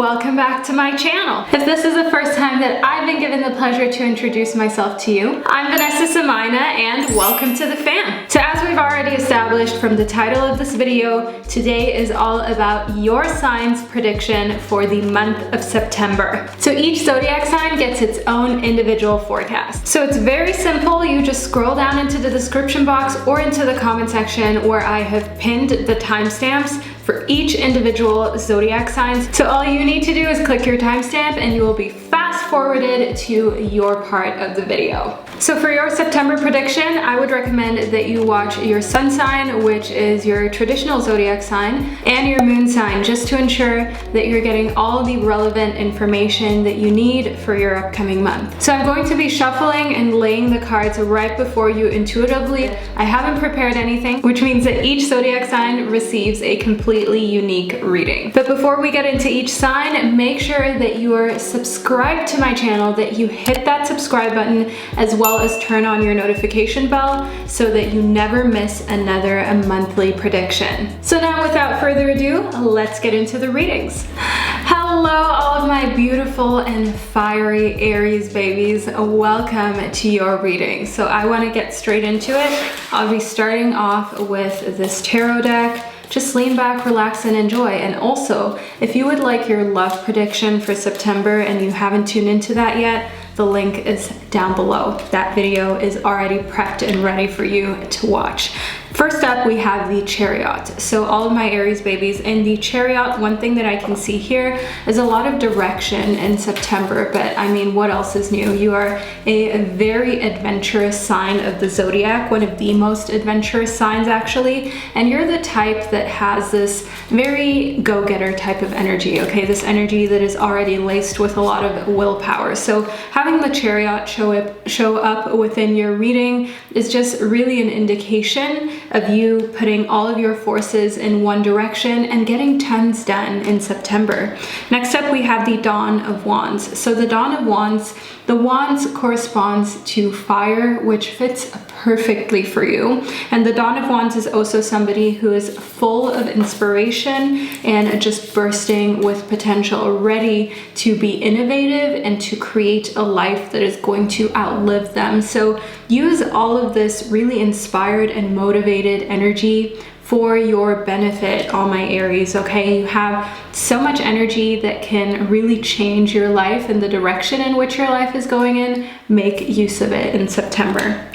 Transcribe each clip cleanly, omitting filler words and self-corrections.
welcome back to my channel. If this is the first time that I've been given the pleasure to introduce myself to you, I'm Vanessa Somuayina and welcome to the fam. So as we've already established from the title of this video, today is all about your sign's prediction for the month of September. So each zodiac sign gets its own individual forecast. So it's very simple. You just scroll down into the description box or into the comment section where I have pinned the timestamps for each individual zodiac signs. So all you need to do is click your timestamp and you will be fast forwarded to your part of the video. So for your September prediction, I would recommend that you watch your sun sign, which is your traditional zodiac sign, and your moon sign, just to ensure that you're getting all the relevant information that you need for your upcoming month. So I'm going to be shuffling and laying the cards right before you intuitively. I haven't prepared anything, which means that each zodiac sign receives a completely unique reading. But before we get into each sign, make sure that you are subscribed to my channel, that you hit that subscribe button, as well as turn on your notification bell so that you never miss another monthly prediction. So now without further ado, let's get into the readings. Hello all of my beautiful and fiery Aries babies, welcome to your reading. So I want to get straight into it. I'll be starting off with this tarot deck. Just lean back, relax, and enjoy. And also, if you would like your love prediction for September and you haven't tuned into that yet, the link is down below. That video is already prepped and ready for you to watch. First up, we have the Chariot. So all of my Aries babies, in the Chariot, one thing that I can see here is a lot of direction in September, but I mean, what else is new? You are a very adventurous sign of the Zodiac, one of the most adventurous signs actually, and you're the type that has this very go-getter type of energy, okay? This energy that is already laced with a lot of willpower. So having the Chariot show up within your reading is just really an indication of you putting all of your forces in one direction and getting tons done in September. Next up, we have the Dawn of Wands. So the Dawn of Wands, the Wands corresponds to fire, which fits perfectly for you. And the Dawn of Wands is also somebody who is full of inspiration and just bursting with potential, ready to be innovative and to create a life that is going to outlive them. So use all of this really inspired and motivated energy for your benefit, all my Aries, okay? You have so much energy that can really change your life and the direction in which your life is going in. Make use of it in September.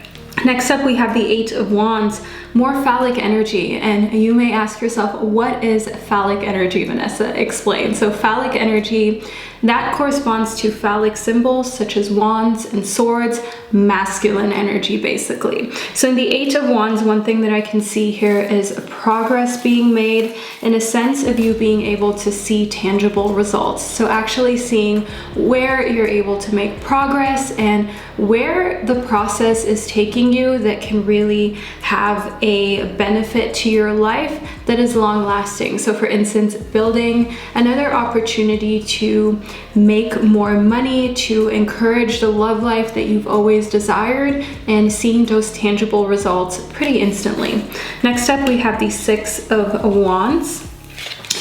Next up, we have the Eight of Wands, more phallic energy. And you may ask yourself, what is phallic energy, Vanessa? Explain. So phallic energy, that corresponds to phallic symbols such as wands and swords, masculine energy basically. So in the Eight of Wands, one thing that I can see here is progress being made in a sense of you being able to see tangible results. So actually seeing where you're able to make progress and where the process is taking you that can really have a benefit to your life that is long lasting. So for instance, building another opportunity to make more money, to encourage the love life that you've always desired, and seeing those tangible results pretty instantly. Next up, we have the Six of Wands,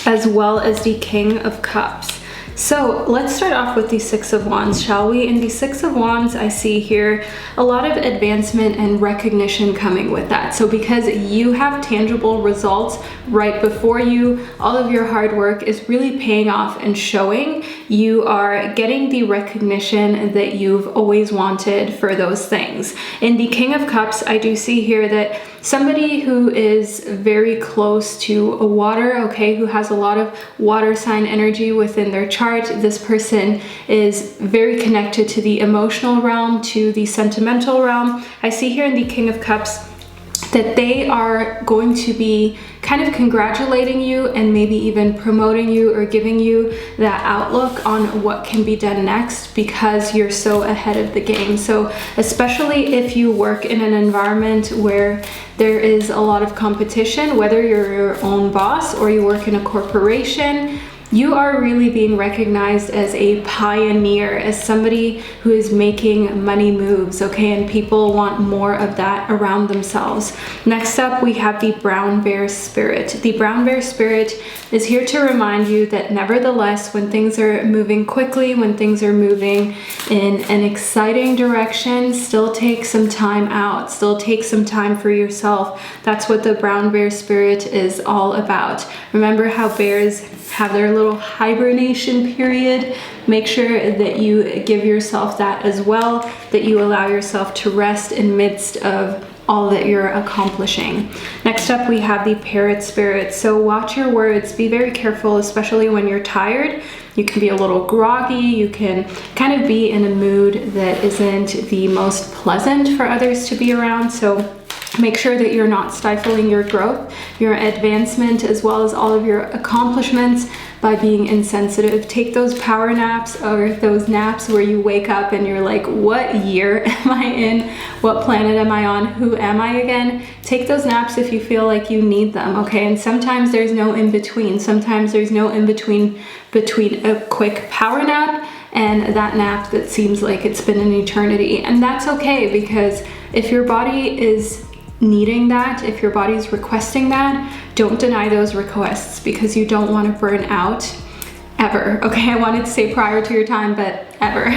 as well as the King of Cups. So let's start off with the Six of Wands, shall we? In the Six of Wands, I see here a lot of advancement and recognition coming with that. So because you have tangible results right before you, all of your hard work is really paying off and showing. You are getting the recognition that you've always wanted for those things. In the King of Cups, I do see here that somebody who is very close to a water, okay, who has a lot of water sign energy within their chart. This person is very connected to the emotional realm, to the sentimental realm. I see here in the King of Cups that they are going to be kind of congratulating you and maybe even promoting you or giving you that outlook on what can be done next because you're so ahead of the game. So especially if you work in an environment where there is a lot of competition, whether you're your own boss or you work in a corporation, you are really being recognized as a pioneer, as somebody who is making money moves, okay? And people want more of that around themselves. Next up, we have the brown bear spirit. The brown bear spirit is here to remind you that nevertheless, when things are moving quickly, when things are moving in an exciting direction, still take some time out, still take some time for yourself. That's what the brown bear spirit is all about. Remember how bears have their little hibernation period? Make sure that you give yourself that as well, that you allow yourself to rest in midst of all that you're accomplishing. Next up, we have the parrot spirit. So watch your words, be very careful, especially when you're tired. You can be a little groggy, you can kind of be in a mood that isn't the most pleasant for others to be around. So make sure that you're not stifling your growth, your advancement, as well as all of your accomplishments by being insensitive. Take those power naps or those naps where you wake up and you're like, what year am I in? What planet am I on? Who am I again? Take those naps if you feel like you need them, okay? And sometimes there's no in between. Sometimes there's no in between a quick power nap and that nap that seems like it's been an eternity. And that's okay, because if your body is needing that, if your body's requesting that, don't deny those requests, because you don't want to burn out ever. Okay, I wanted to say prior to your time, but ever.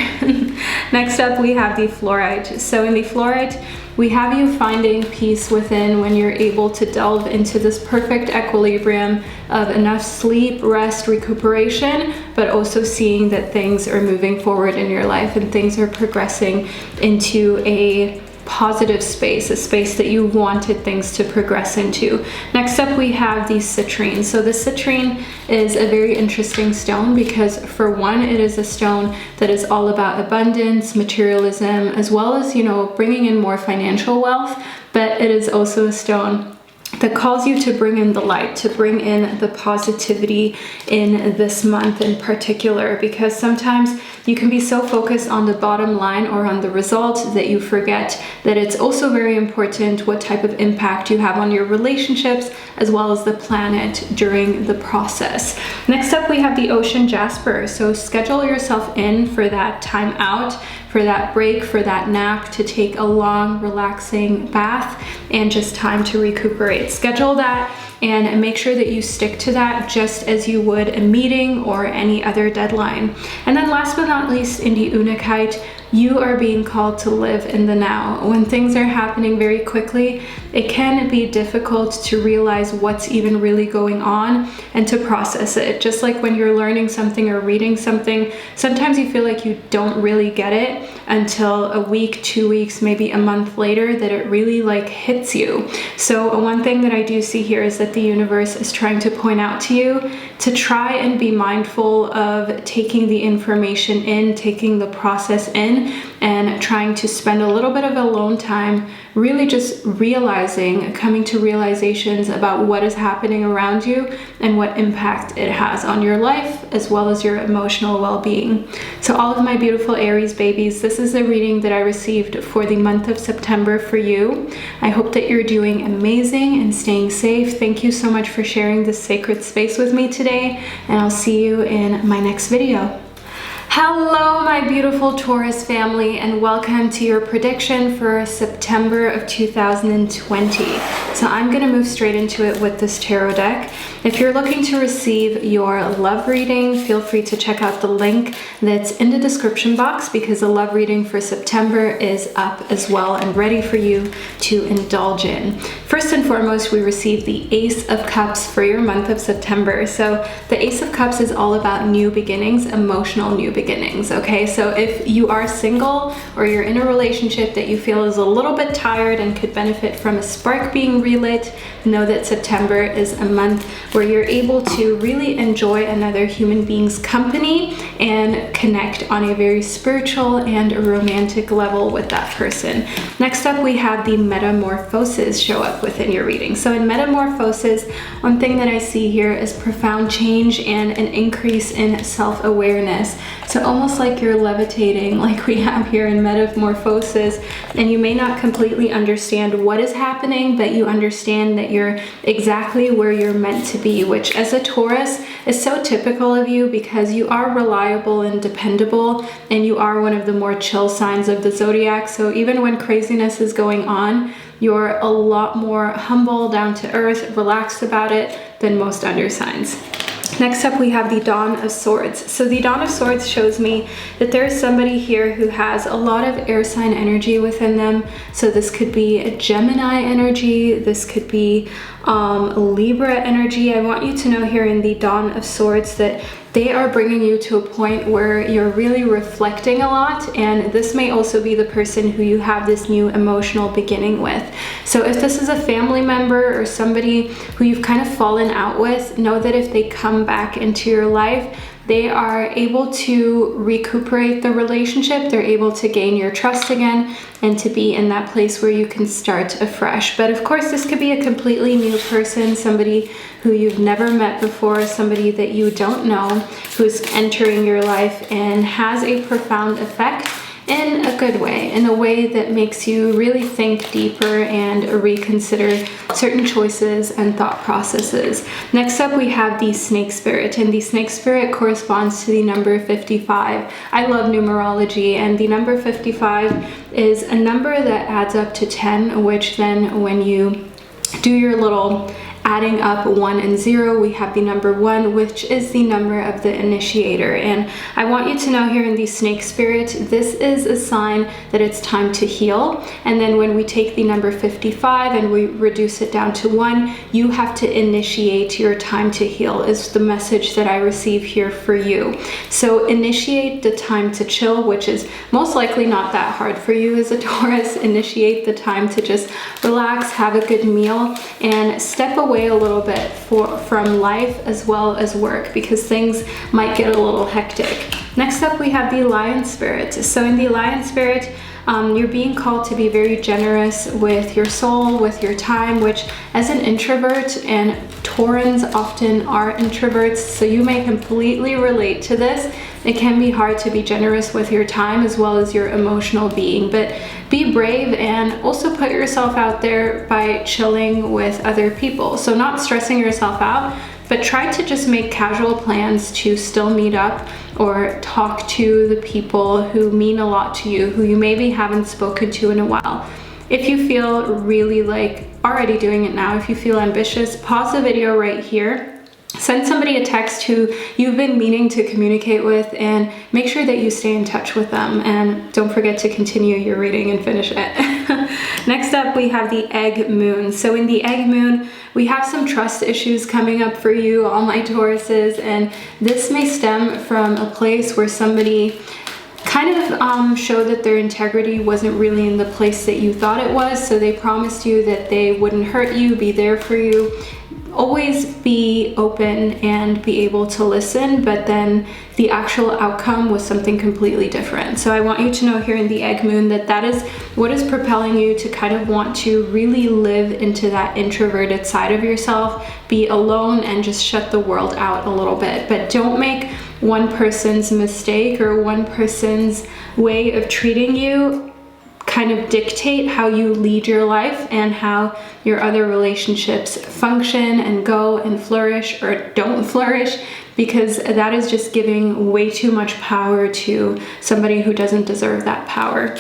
Next up, we have the fluorite. So in the fluorite, we have you finding peace within when you're able to delve into this perfect equilibrium of enough sleep, rest, recuperation, but also seeing that things are moving forward in your life and things are progressing into a positive space, a space that you wanted things to progress into. Next up, we have the citrine. So the citrine is a very interesting stone because, for one, it is a stone that is all about abundance, materialism, as well as, you know, bringing in more financial wealth, but it is also a stone that calls you to bring in the light, to bring in the positivity in this month in particular, because sometimes you can be so focused on the bottom line or on the result that you forget that it's also very important what type of impact you have on your relationships as well as the planet during the process. Next up, we have the ocean jasper. So schedule yourself in for that time out, for that break, for that nap, to take a long, relaxing bath and just time to recuperate. Schedule that and make sure that you stick to that just as you would a meeting or any other deadline. And then last but not least, in the Unigkeit, you are being called to live in the now. When things are happening very quickly, it can be difficult to realize what's even really going on and to process it. Just like when you're learning something or reading something, sometimes you feel like you don't really get it until a week, 2 weeks, maybe a month later that it really like hits you. So one thing that I do see here is that the universe is trying to point out to you to try and be mindful of taking the information in, taking the process in, and trying to spend a little bit of alone time really just realizing, coming to realizations about what is happening around you and what impact it has on your life as well as your emotional well-being. So all of my beautiful Aries babies, this is the reading that I received for the month of September for you. I hope that you're doing amazing and staying safe. Thank you so much for sharing this sacred space with me today, and I'll see you in my next video. Hello, my beautiful Taurus family, and welcome to your prediction for September of 2020. So I'm going to move straight into it with this tarot deck. If you're looking to receive your love reading, feel free to check out the link that's in the description box, because the love reading for September is up as well and ready for you to indulge in. First and foremost, we receive the Ace of Cups for your month of September. So the Ace of Cups is all about new beginnings, emotional new beginnings, okay? So if you are single or you're in a relationship that you feel is a little bit tired and could benefit from a spark being relit, know that September is a month where you're able to really enjoy another human being's company and connect on a very spiritual and romantic level with that person. Next up, we have the Metamorphosis show up within your reading. So in Metamorphosis, one thing that I see here is profound change and an increase in self-awareness. So almost like you're levitating, like we have here in Metamorphosis, and you may not completely understand what is happening, but you understand that that you're exactly where you're meant to be, which as a Taurus is so typical of you because you are reliable and dependable, and you are one of the more chill signs of the zodiac. So even when craziness is going on, you're a lot more humble, down to earth, relaxed about it than most undersigns. Next up, we have the Dawn of Swords. So the Dawn of Swords shows me that there's somebody here who has a lot of air sign energy within them. So this could be a Gemini energy, this could be a Libra energy. I want you to know here in the Dawn of Swords that they are bringing you to a point where you're really reflecting a lot, and this may also be the person who you have this new emotional beginning with. So if this is a family member or somebody who you've kind of fallen out with, know that if they come back into your life, they are able to recuperate the relationship, they're able to gain your trust again, and to be in that place where you can start afresh. But of course, this could be a completely new person, somebody who you've never met before, somebody that you don't know, who's entering your life and has a profound effect in a good way, in a way that makes you really think deeper and reconsider certain choices and thought processes. Next up, we have the Snake Spirit, and the Snake Spirit corresponds to the number 55. I love numerology, and the number 55 is a number that adds up to 10, which then when you do your little adding up 1 and 0, we have the number 1, which is the number of the initiator. And I want you to know here in the Snake Spirit, this is a sign that it's time to heal. And then when we take the number 55 and we reduce it down to 1, you have to initiate your time to heal, is the message that I receive here for you. So initiate the time to chill, which is most likely not that hard for you as a Taurus. Initiate the time to just relax, have a good meal, and step away a little bit from life as well as work, because things might get a little hectic. Next up, we have the Lion Spirit. So in the Lion Spirit, you're being called to be very generous with your soul, with your time, which as an introvert, and Taurans often are introverts, so you may completely relate to this. It can be hard to be generous with your time as well as your emotional being, but be brave and also put yourself out there by chilling with other people. So not stressing yourself out, but try to just make casual plans to still meet up or talk to the people who mean a lot to you, who you maybe haven't spoken to in a while. If you feel really like already doing it now, if you feel ambitious, pause the video right here. Send somebody a text who you've been meaning to communicate with, and make sure that you stay in touch with them. And don't forget to continue your reading and finish it. Next up, we have the Egg Moon. So in the Egg Moon, we have some trust issues coming up for you, all my Tauruses, and this may stem from a place where somebody kind of showed that their integrity wasn't really in the place that you thought it was. So they promised you that they wouldn't hurt you, be there for you, always be open and be able to listen, but then the actual outcome was something completely different. So I want you to know here in the Egg Moon that that is what is propelling you to kind of want to really live into that introverted side of yourself, be alone and just shut the world out a little bit. But don't make one person's mistake or one person's way of treating you kind of dictate how you lead your life and how your other relationships function and go and flourish or don't flourish, because that is just giving way too much power to somebody who doesn't deserve that power.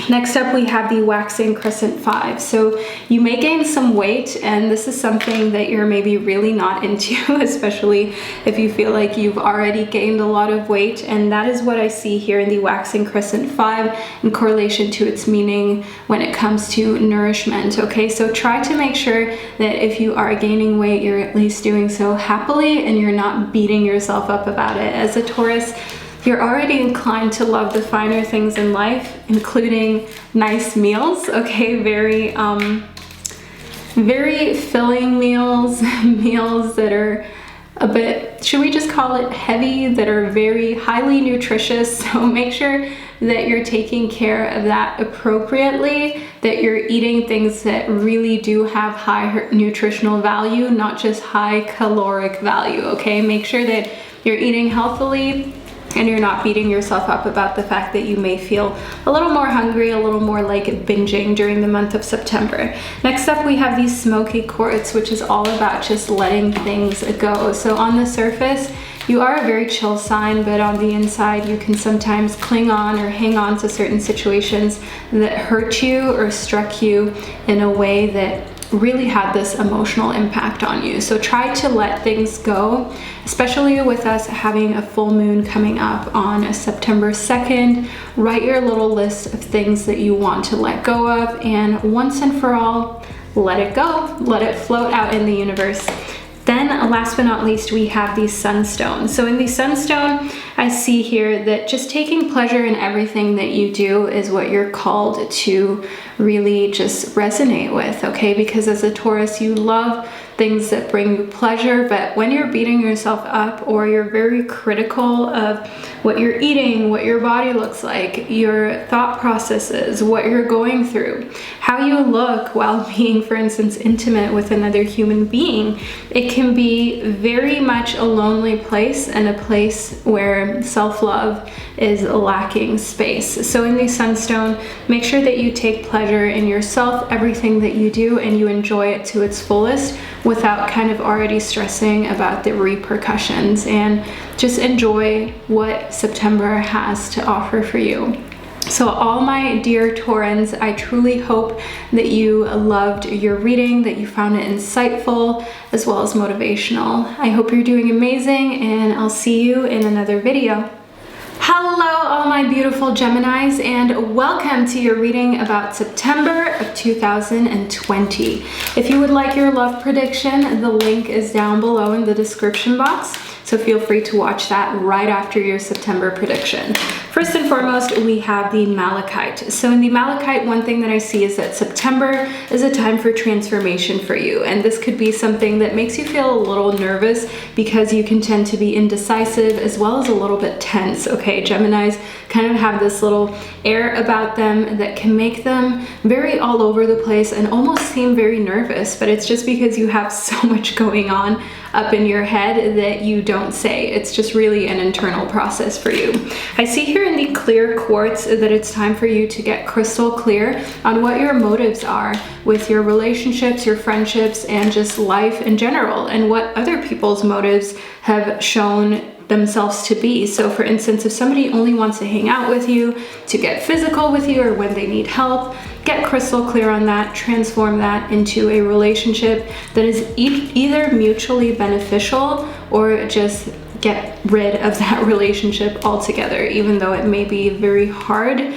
Next up, we have the Waxing Crescent 5. So you may gain some weight, and this is something that you're maybe really not into, especially if you feel like you've already gained a lot of weight. And that is what I see here in the Waxing Crescent 5 in correlation to its meaning when it comes to nourishment. Okay, so try to make sure that if you are gaining weight, you're at least doing so happily and you're not beating yourself up about it. As a Taurus, you're already inclined to love the finer things in life, including nice meals, okay? Very filling meals, meals that are a bit, should we just call it heavy, that are very highly nutritious. So make sure that you're taking care of that appropriately, that you're eating things that really do have high nutritional value, not just high caloric value, okay? Make sure that you're eating healthily, and you're not beating yourself up about the fact that you may feel a little more hungry, a little more like binging during the month of September. Next up, we have these smoky quartz, which is all about just letting things go. So on the surface, you are a very chill sign, but on the inside, you can sometimes cling on or hang on to certain situations that hurt you or struck you in a way that really had this emotional impact on you. So try to let things go, especially with us having a full moon coming up on September 2nd. Write your little list of things that you want to let go of, and once and for all, let it go. Let it float out in the universe. Then last but not least, we have the sunstone. So in the sunstone, I see here that just taking pleasure in everything that you do is what you're called to really just resonate with, okay? Because as a Taurus, you love things that bring you pleasure, but when you're beating yourself up or you're very critical of what you're eating, what your body looks like, your thought processes, what you're going through, how you look while being, for instance, intimate with another human being, it can be very much a lonely place and a place where self-love is lacking space. So in the sunstone, make sure that you take pleasure in yourself, everything that you do, and you enjoy it to its fullest without kind of already stressing about the repercussions, and just enjoy what September has to offer for you. So all my dear Taurans, I truly hope that you loved your reading, that you found it insightful as well as motivational. I hope you're doing amazing, and I'll see you in another video. Hello, all my beautiful Geminis, and welcome to your reading about September of 2020. If you would like your love prediction, the link is down below in the description box, so feel free to watch that right after your September prediction. First and foremost, we have the Malachite. So in the Malachite, one thing that I see is that September is a time for transformation for you, and this could be something that makes you feel a little nervous because you can tend to be indecisive as well as a little bit tense, okay? Geminis kind of have this little air about them that can make them very all over the place and almost seem very nervous, but it's just because you have so much going on up in your head that you don't say. It's just really an internal process for you. I see here in the clear quartz that it's time for you to get crystal clear on what your motives are with your relationships, your friendships, and just life in general, and what other people's motives have shown themselves to be. So for instance, if somebody only wants to hang out with you, to get physical with you, or when they need help, get crystal clear on that, transform that into a relationship that is either mutually beneficial or just get rid of that relationship altogether. Even though it may be very hard,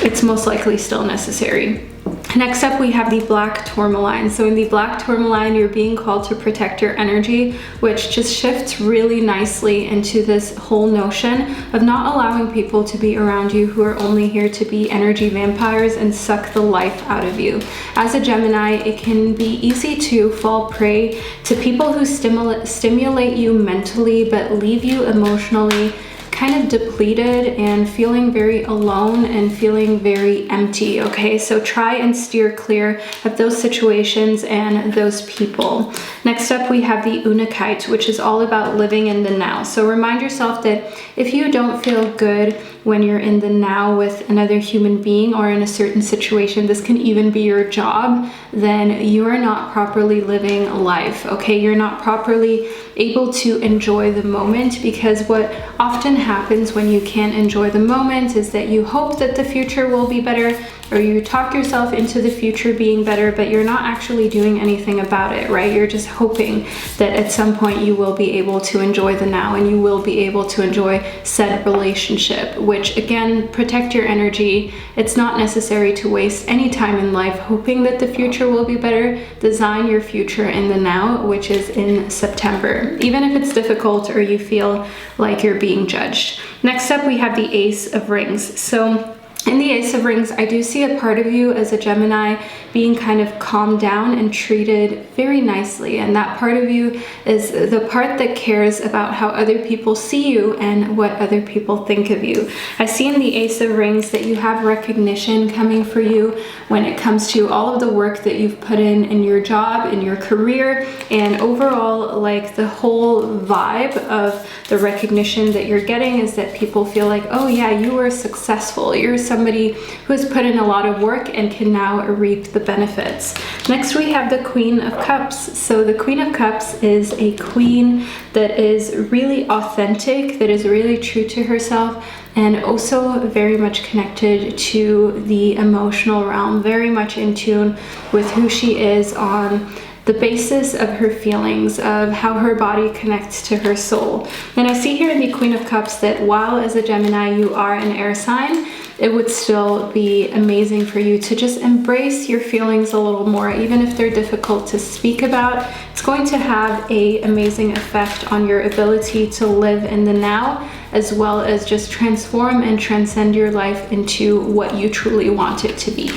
it's most likely still necessary. Next up, we have the black tourmaline. So in the black tourmaline, you're being called to protect your energy, which just shifts really nicely into this whole notion of not allowing people to be around you who are only here to be energy vampires and suck the life out of you. As a Gemini, it can be easy to fall prey to people who stimulate you mentally but leave you emotionally kind of depleted and feeling very alone and feeling very empty, okay? So try and steer clear of those situations and those people. Next up, we have the Unakite, which is all about living in the now. So remind yourself that if you don't feel good when you're in the now with another human being or in a certain situation, this can even be your job, then you are not properly living life, okay? You're not properly able to enjoy the moment, because what often happens when you can't enjoy the moment is that you hope that the future will be better, or you talk yourself into the future being better, but you're not actually doing anything about it, right? You're just hoping that at some point you will be able to enjoy the now and you will be able to enjoy said relationship, which again, protect your energy. It's not necessary to waste any time in life hoping that the future will be better. Design your future in the now, which is in September, even if it's difficult or you feel like you're being judged. Next up, we have the Ace of Rings. So In the Ace of Rings, I do see a part of you as a Gemini being kind of calmed down and treated very nicely. And that part of you is the part that cares about how other people see you and what other people think of you. I see in the Ace of Rings that you have recognition coming for you when it comes to all of the work that you've put in your job, in your career, and overall, like the whole vibe of the recognition that you're getting is that people feel like, oh yeah, you were successful. You're somebody who has put in a lot of work and can now reap the benefits. Next, we have the Queen of Cups. So the Queen of Cups is a queen that is really authentic, that is really true to herself, and also very much connected to the emotional realm, very much in tune with who she is on the basis of her feelings, of how her body connects to her soul. And I see here in the Queen of Cups that while as a Gemini you are an air sign, it would still be amazing for you to just embrace your feelings a little more, even if they're difficult to speak about. It's going to have an amazing effect on your ability to live in the now, as well as just transform and transcend your life into what you truly want it to be.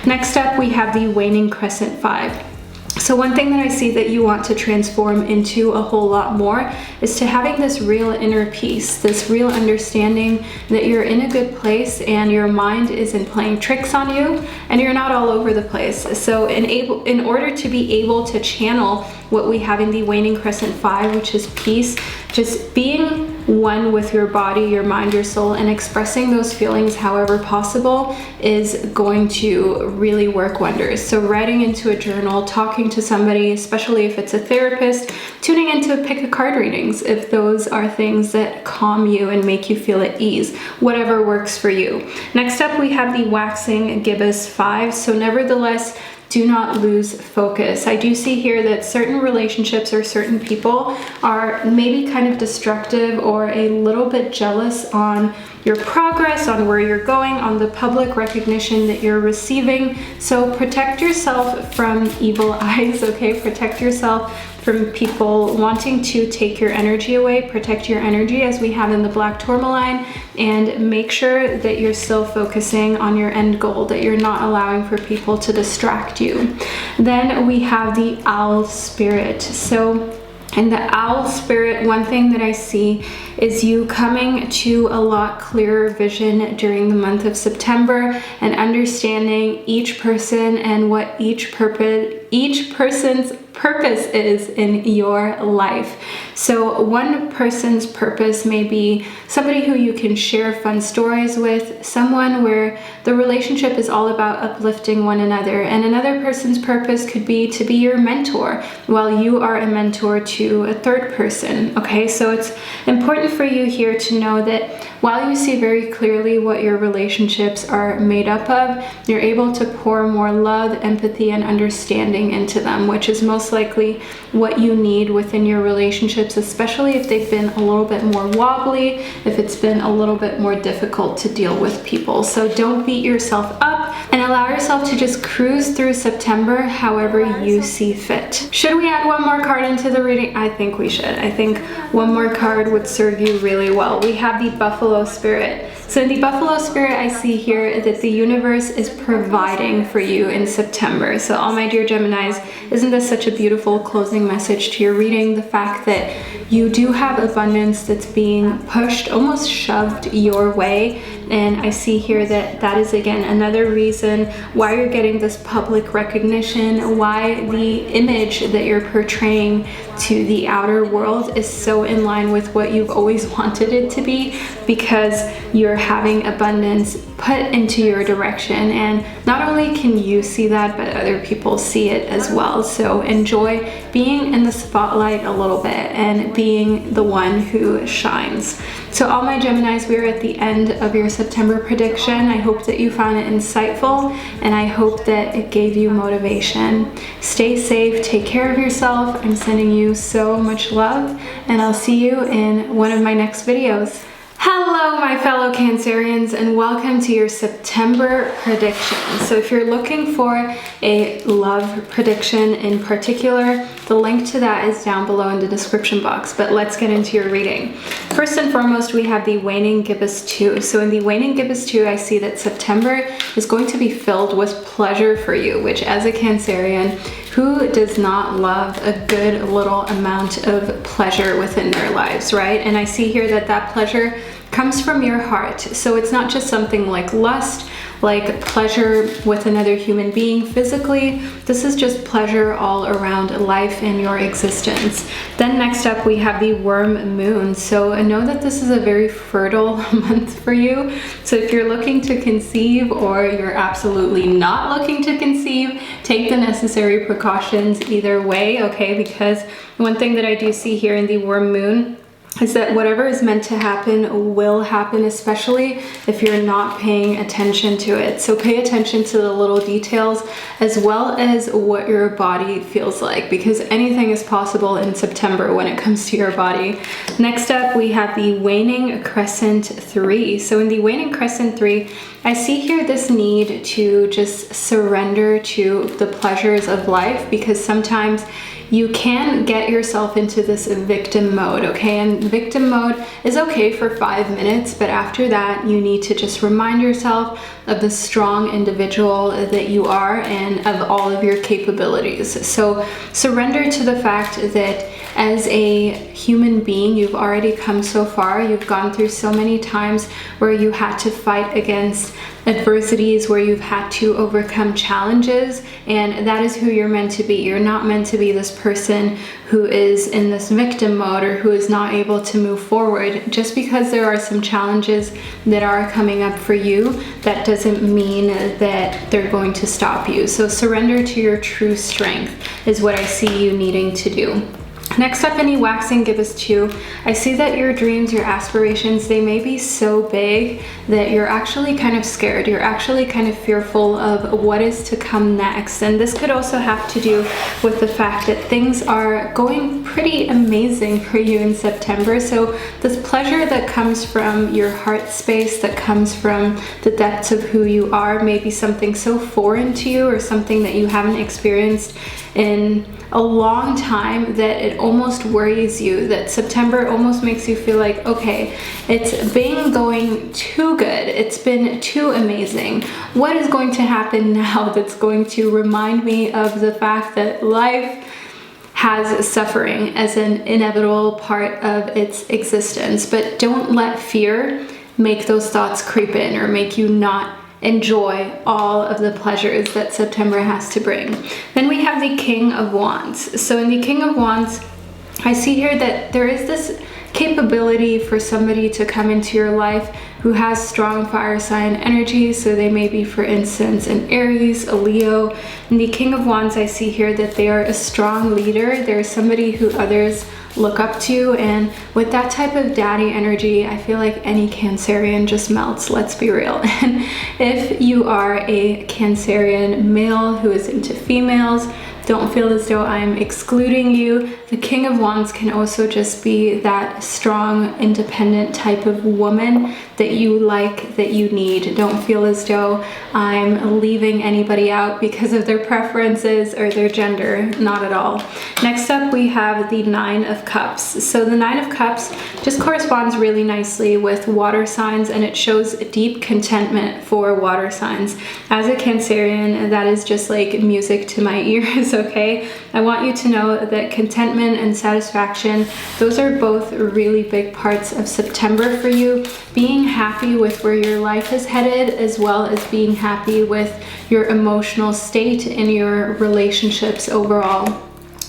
Next up, we have the Waning Crescent 5. So one thing that I see that you want to transform into a whole lot more is to having this real inner peace, this real understanding that you're in a good place and your mind isn't playing tricks on you and you're not all over the place. So in order to be able to channel what we have in the Waning Crescent 5, which is peace, just being one with your body, your mind, your soul, and expressing those feelings however possible is going to really work wonders. So writing into a journal, talking to somebody, especially if it's a therapist, tuning into pick a card readings, if those are things that calm you and make you feel at ease, whatever works for you. Next up, we have the Waxing Gibbous 5. So nevertheless, do not lose focus. I do see here that certain relationships or certain people are maybe kind of destructive or a little bit jealous on your progress, on where you're going, on the public recognition that you're receiving. So protect yourself from evil eyes, okay? Protect yourself from people wanting to take your energy away. Protect your energy as we have in the Black Tourmaline, and make sure that you're still focusing on your end goal, that you're not allowing for people to distract you. Then we have the Owl Spirit. So in the Owl Spirit, one thing that I see is you coming to a lot clearer vision during the month of September and understanding each person and what each person's purpose is in your life. So one person's purpose may be somebody who you can share fun stories with, someone where the relationship is all about uplifting one another, and another person's purpose could be to be your mentor while you are a mentor to a third person. Okay, so it's important for you here to know that while you see very clearly what your relationships are made up of, you're able to pour more love, empathy, and understanding into them, which is most likely what you need within your relationships, especially if they've been a little bit more wobbly, if it's been a little bit more difficult to deal with people. So don't beat yourself up and allow yourself to just cruise through September however you see fit. Should we add one more card into the reading? I think we should. I think one more card would serve you really well. We have the Buffalo Spirit. So in the Buffalo Spirit, I see here that the universe is providing for you in September. So all my dear Geminis, isn't this such a beautiful closing message to your reading? The fact that you do have abundance that's being pushed, almost shoved your way. And I see here that that is again another reason why you're getting this public recognition, why the image that you're portraying to the outer world is so in line with what you've always wanted it to be, because you're having abundance put into your direction. And not only can you see that, but other people see it as well. So enjoy being in the spotlight a little bit and being the one who shines. So all my Geminis, we're at the end of your September prediction. I hope that you found it insightful, and I hope that it gave you motivation. Stay safe, take care of yourself. I'm sending you so much love, and I'll see you in one of my next videos. Hello, my fellow Cancerians, and welcome to your September prediction. So if you're looking for a love prediction in particular, The link to that is down below in the description box, but let's get into your reading. First and foremost, we have the waning gibbous 2. So in the waning gibbous 2, I see that September is going to be filled with pleasure for you, which as a Cancerian, who does not love a good little amount of pleasure within their lives, right? And I see here that that pleasure comes from your heart. So it's not just something like lust, like pleasure with another human being physically. This is just pleasure all around life and your existence. Then next up, we have the worm moon. So I know that this is a very fertile month for you. So if you're looking to conceive or you're absolutely not looking to conceive, take the necessary precautions either way, okay? Because one thing that I do see here in the worm moon is that whatever is meant to happen will happen, especially if you're not paying attention to it. So pay attention to the little details as well as what your body feels like, because anything is possible in September when it comes to your body. Next up, we have the waning crescent 3. So in the waning crescent 3, I see here this need to just surrender to the pleasures of life, because sometimes you can get yourself into this victim mode, okay? And victim mode is okay for 5 minutes, but after that, you need to just remind yourself of the strong individual that you are and of all of your capabilities. So surrender to the fact that as a human being, you've already come so far. You've gone through so many times where you had to fight against adversities, where you've had to overcome challenges, and that is who you're meant to be. You're not meant to be this person who is in this victim mode or who is not able to move forward. Just because there are some challenges that are coming up for you, that doesn't mean that they're going to stop you. So surrender to your true strength is what I see you needing to do. Next up, in the waxing gibbous 2, I see that your dreams, your aspirations, they may be so big that you're actually kind of scared. You're actually kind of fearful of what is to come next. And this could also have to do with the fact that things are going pretty amazing for you in September. So this pleasure that comes from your heart space, that comes from the depths of who you are, may be something so foreign to you or something that you haven't experienced in a long time that it almost worries you, that September almost makes you feel like, okay, it's been going too good, it's been too amazing. What is going to happen now that's going to remind me of the fact that life has suffering as an inevitable part of its existence? But don't let fear make those thoughts creep in or make you not enjoy all of the pleasures that September has to bring. Then we have the King of Wands. So in the King of Wands, I see here that there is this capability for somebody to come into your life who has strong fire sign energy. So they may be, for instance, an Aries, a Leo. In the King of Wands, I see here that they are a strong leader. They're somebody who others look up to, and with that type of daddy energy, I feel like any Cancerian just melts, let's be real. And if you are a Cancerian male who is into females, don't feel as though I'm excluding you. The King of Wands can also just be that strong, independent type of woman that you like, that you need. Don't feel as though I'm leaving anybody out because of their preferences or their gender, not at all. Next up, we have the Nine of Cups. So the Nine of Cups just corresponds really nicely with water signs, and it shows deep contentment for water signs. As a Cancerian, that is just like music to my ears, okay? I want you to know that contentment and satisfaction, those are both really big parts of September for you. Being happy with where your life is headed, as well as being happy with your emotional state and your relationships overall.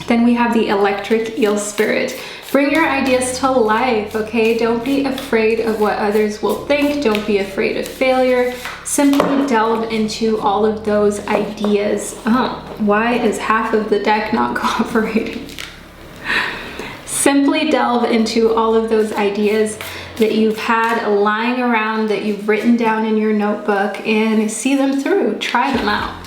Then we have the Electric Eel Spirit. Bring your ideas to life, okay? Don't be afraid of what others will think. Don't be afraid of failure. Simply delve into all of those ideas. Why is half of the deck not cooperating? Simply delve into all of those ideas that you've had lying around, that you've written down in your notebook, and see them through. Try them out.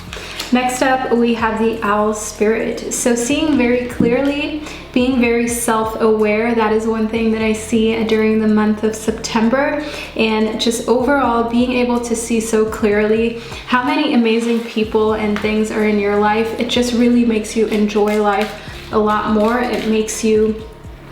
Next up, we have the Owl Spirit. So seeing very clearly, being very self-aware, that is one thing that I see during the month of September. And just overall being able to see so clearly how many amazing people and things are in your life. It just really makes you enjoy life a lot more. It makes you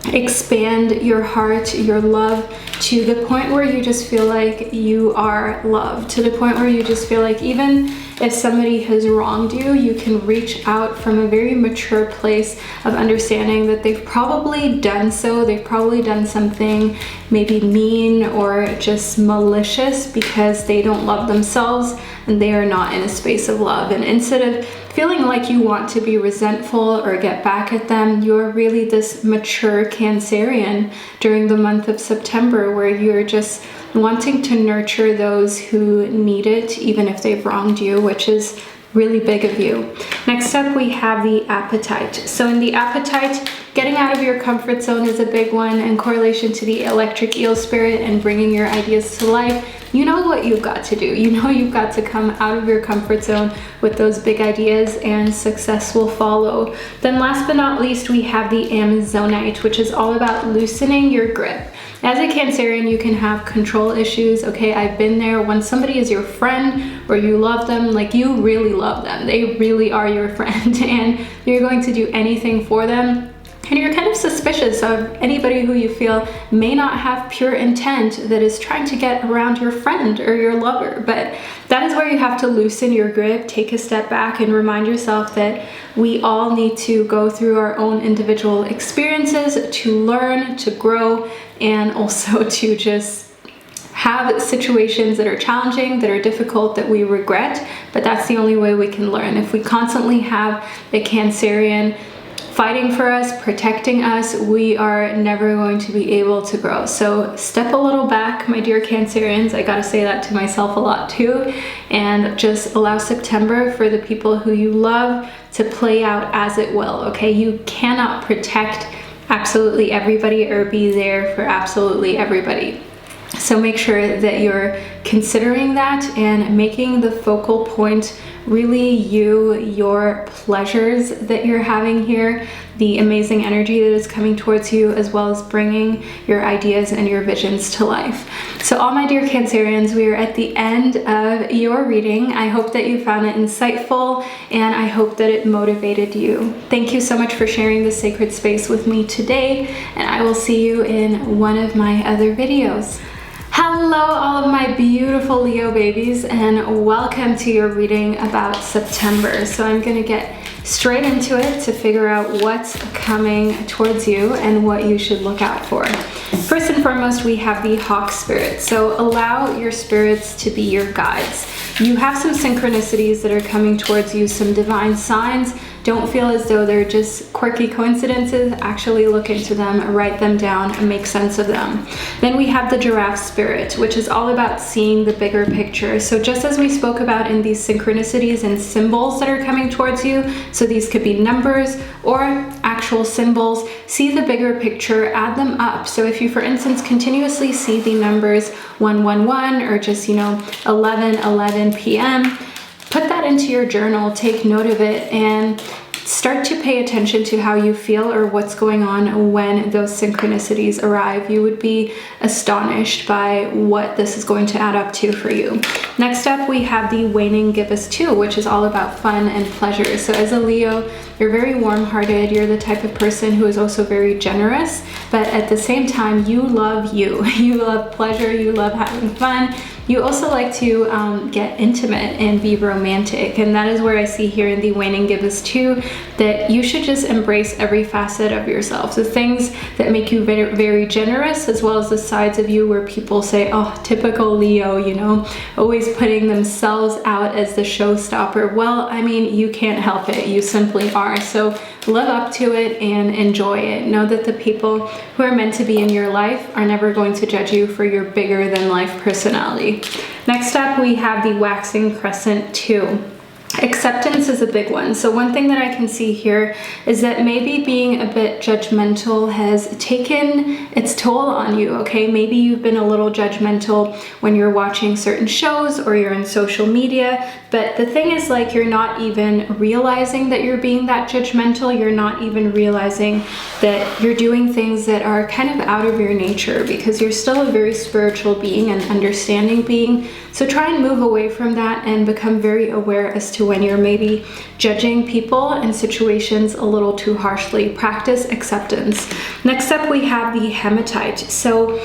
expand your heart, your love, to the point where you just feel like you are loved, to the point where you just feel like even if somebody has wronged you, you can reach out from a very mature place of understanding that they've probably done so. They've probably done something maybe mean or just malicious because they don't love themselves and they are not in a space of love. And instead of feeling like you want to be resentful or get back at them, you're really this mature Cancerian during the month of September, where you're just wanting to nurture those who need it, even if they've wronged you, which is really big of you. Next up, we have the appetite. So in the appetite, getting out of your comfort zone is a big one in correlation to the electric eel spirit and bringing your ideas to life. You know what you've got to do. You know you've got to come out of your comfort zone with those big ideas, and success will follow. Then last but not least, we have the Amazonite, which is all about loosening your grip. As a Cancerian, you can have control issues. Okay, I've been there. When somebody is your friend or you love them, like you really love them, they really are your friend, and you're going to do anything for them. And you're kind of suspicious of anybody who you feel may not have pure intent that is trying to get around your friend or your lover. But that is where you have to loosen your grip, take a step back, and remind yourself that we all need to go through our own individual experiences to learn, to grow, and also to just have situations that are challenging, that are difficult, that we regret. But that's the only way we can learn. If we constantly have a Cancerian fighting for us, protecting us, we are never going to be able to grow. So step a little back, my dear Cancerians. I gotta say that to myself a lot too. And just allow September for the people who you love to play out as it will, okay? You cannot protect absolutely everybody or be there for absolutely everybody. So make sure that you're considering that and making the focal point really you, your pleasures that you're having here, the amazing energy that is coming towards you, as well as bringing your ideas and your visions to life. So all my dear Cancerians, we are at the end of your reading. I hope that you found it insightful, and I hope that it motivated you. Thank you so much for sharing this sacred space with me today, and I will see you in one of my other videos. Hello, all of my beautiful Leo babies, and welcome to your reading about September. So I'm going to get straight into it to figure out what's coming towards you and what you should look out for. First and foremost, we have the Hawk spirit. So allow your spirits to be your guides. You have some synchronicities that are coming towards you, some divine signs. Don't feel as though they're just quirky coincidences. Actually look into them, write them down, and make sense of them. Then we have the Giraffe spirit, which is all about seeing the bigger picture. So just as we spoke about in these synchronicities and symbols that are coming towards you, so these could be numbers or actual symbols, see the bigger picture, add them up. So if you, for instance, continuously see the numbers 111 or just, 11 p.m., put that into your journal, take note of it, and start to pay attention to how you feel or what's going on when those synchronicities arrive. You would be astonished by what this is going to add up to for you. Next up, we have the waning gibbous 2, which is all about fun and pleasure. So as a Leo, you're very warm-hearted. You're the type of person who is also very generous, but at the same time, you love you. You love pleasure, you love having fun. You also like to get intimate and be romantic, and that is where I see here in the waning gibbous 2 that you should just embrace every facet of yourself. The things that make you very, very generous, as well as the sides of you where people say, oh, typical Leo, always putting themselves out as the showstopper. Well, I mean, you can't help it. You simply are. So live up to it and enjoy it. Know that the people who are meant to be in your life are never going to judge you for your bigger than life personality. Next up, we have the waxing crescent 2. Acceptance is a big one. So one thing that I can see here is that maybe being a bit judgmental has taken its toll on you, okay? Maybe you've been a little judgmental when you're watching certain shows or you're in social media, but the thing is, like, you're not even realizing that you're being that judgmental. You're not even realizing that you're doing things that are kind of out of your nature, because you're still a very spiritual being and understanding being. So try and move away from that and become very aware as to to when you're maybe judging people and situations a little too harshly. Practice acceptance. Next up, we have the hematite. So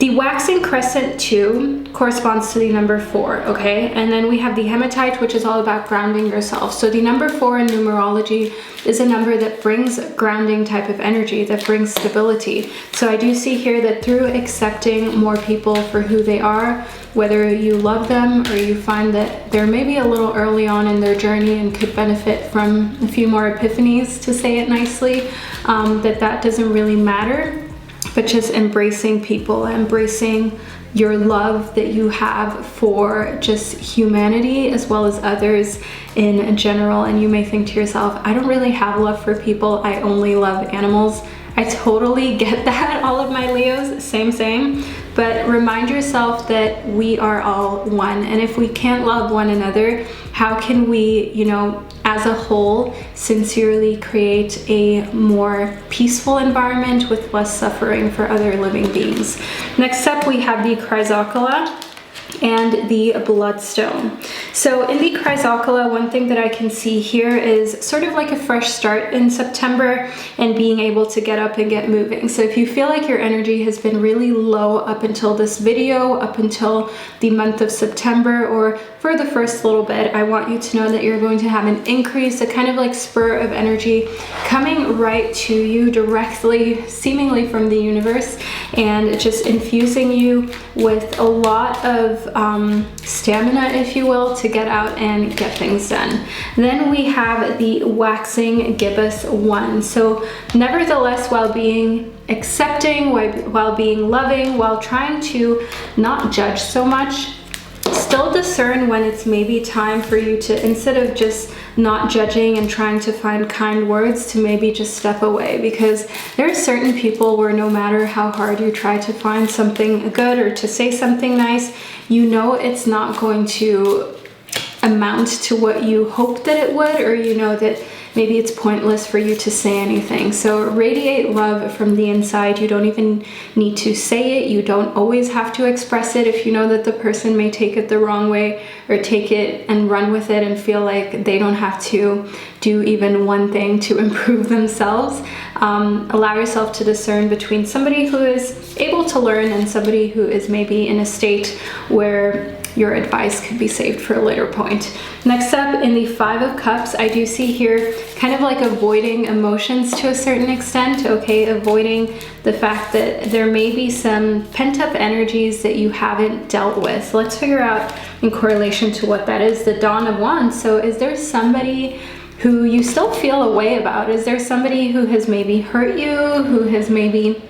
the waxing crescent 2 corresponds to the number 4, okay? And then we have the hematite, which is all about grounding yourself. So the number 4 in numerology is a number that brings grounding type of energy, that brings stability. So I do see here that through accepting more people for who they are, whether you love them or you find that they're maybe a little early on in their journey and could benefit from a few more epiphanies, to say it nicely, that doesn't really matter. But just embracing people, embracing your love that you have for just humanity as well as others in general. And you may think to yourself, I don't really have love for people, I only love animals. I totally get that, all of my Leos, same. But remind yourself that we are all one. And if we can't love one another, how can we, as a whole, sincerely create a more peaceful environment with less suffering for other living beings? Next up, we have the chrysocolla and the bloodstone. So in the chrysocolla, one thing that I can see here is sort of like a fresh start in September and being able to get up and get moving. So if you feel like your energy has been really low up until this video, up until the month of September, or for the first little bit, I want you to know that you're going to have an increase, a kind of like spur of energy coming right to you directly, seemingly from the universe, and just infusing you with a lot of stamina, if you will, to get out and get things done. Then we have the waxing gibbous 1. So nevertheless, while being accepting, while being loving, while trying to not judge so much, still discern when it's maybe time for you to, instead of just not judging and trying to find kind words, to maybe just step away, because there are certain people where no matter how hard you try to find something good or to say something nice, it's not going to amount to what you hoped that it would, or that maybe it's pointless for you to say anything. So radiate love from the inside. You don't even need to say it. You don't always have to express it if you know that the person may take it the wrong way, or take it and run with it and feel like they don't have to do even one thing to improve themselves. Allow yourself to discern between somebody who is able to learn and somebody who is maybe in a state where your advice could be saved for a later point. Next up, in the 5 of Cups, I do see here kind of like avoiding emotions to a certain extent, okay? Avoiding the fact that there may be some pent-up energies that you haven't dealt with. Let's figure out in correlation to what that is. The Dawn of Wands. So is there somebody who you still feel a way about? Is there somebody who has maybe hurt you, who has maybe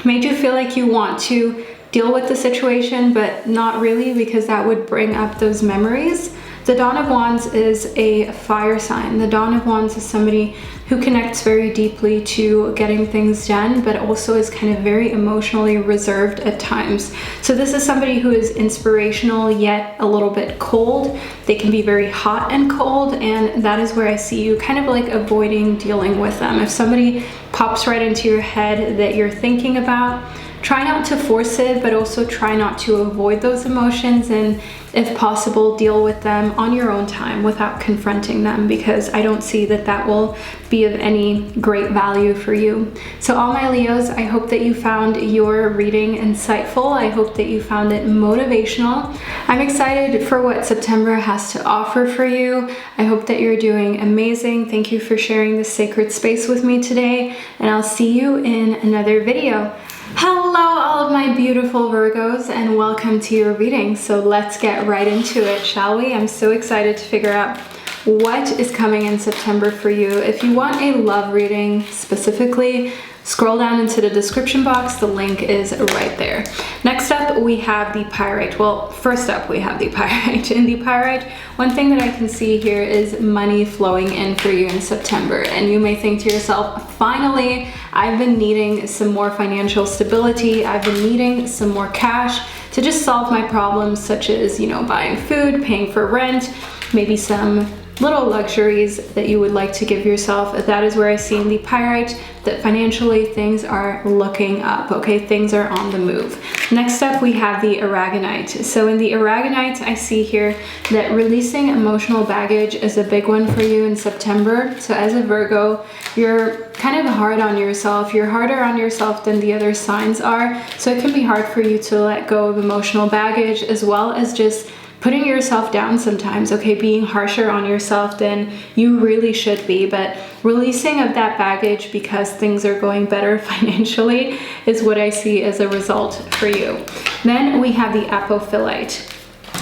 made you feel like you want to deal with the situation, but not really, because that would bring up those memories? The Dawn of Wands is a fire sign. The Dawn of Wands is somebody who connects very deeply to getting things done, but also is kind of very emotionally reserved at times. So this is somebody who is inspirational, yet a little bit cold. They can be very hot and cold, and that is where I see you kind of like avoiding dealing with them. If somebody pops right into your head that you're thinking about, try not to force it, but also try not to avoid those emotions, and if possible, deal with them on your own time without confronting them, because I don't see that that will be of any great value for you. So all my Leos, I hope that you found your reading insightful. I hope that you found it motivational. I'm excited for what September has to offer for you. I hope that you're doing amazing. Thank you for sharing this sacred space with me today, and I'll see you in another video. Hello all of my beautiful Virgos, and welcome to your reading. So let's get right into it, shall we? I'm so excited to figure out what is coming in September for you. If you want a love reading specifically, scroll down into the description box. The link is right there. Next up, we have the Pyrite. Well, first up, we have the Pyrite. In the Pyrite, one thing that I can see here is money flowing in for you in September. And you may think to yourself, finally, I've been needing some more financial stability. I've been needing some more cash to just solve my problems, such as, buying food, paying for rent, maybe some little luxuries that you would like to give yourself. That is where I see in the pyrite that financially things are looking up, okay? Things are on the move. Next up, we have the aragonite. So in the aragonite, I see here that releasing emotional baggage is a big one for you in September. So as a Virgo, you're kind of hard on yourself. You're harder on yourself than the other signs are. So it can be hard for you to let go of emotional baggage, as well as just putting yourself down sometimes, okay? Being harsher on yourself than you really should be, but releasing of that baggage because things are going better financially is what I see as a result for you. Then we have the apophyllite.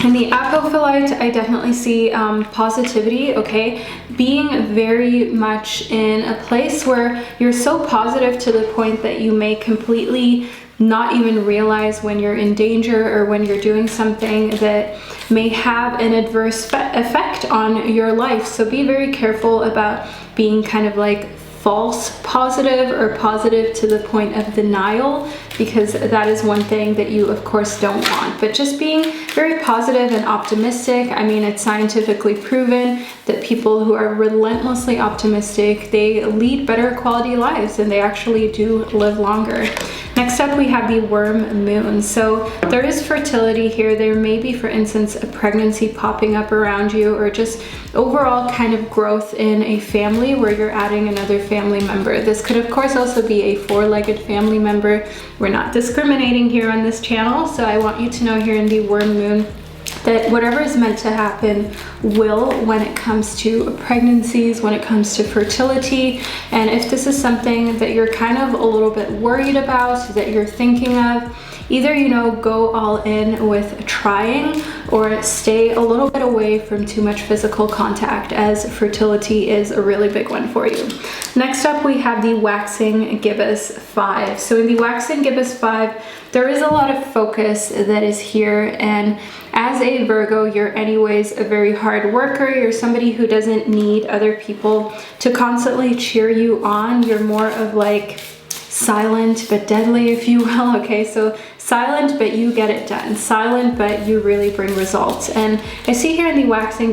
In the apophyllite, I definitely see positivity, okay? Being very much in a place where you're so positive to the point that you may completely not even realize when you're in danger or when you're doing something that may have an adverse effect on your life. So be very careful about being kind of like false positive or positive to the point of denial, because that is one thing that you of course don't want. But just being very positive and optimistic. I mean, it's scientifically proven that people who are relentlessly optimistic, they lead better quality lives and they actually do live longer. Next up, we have the worm moon. So there is fertility here. There may be, for instance, a pregnancy popping up around you, or just overall kind of growth in a family where you're adding another family member. This could of course also be a four-legged family member. We're not discriminating here on this channel, so I want you to know here in the worm moon that whatever is meant to happen will, when it comes to pregnancies, when it comes to fertility. And if this is something that you're kind of a little bit worried about, that you're thinking of, either, you know, go all in with trying, or stay a little bit away from too much physical contact, as fertility is a really big one for you. Next up, we have the waxing gibbous 5. So in the waxing gibbous 5, there is a lot of focus that is here, and as a Virgo, you're anyways a very hard worker. You're somebody who doesn't need other people to constantly cheer you on. You're more of like silent but deadly, if you will, okay? So silent, but you get it done. Silent, but you really bring results. And I see here in the waxing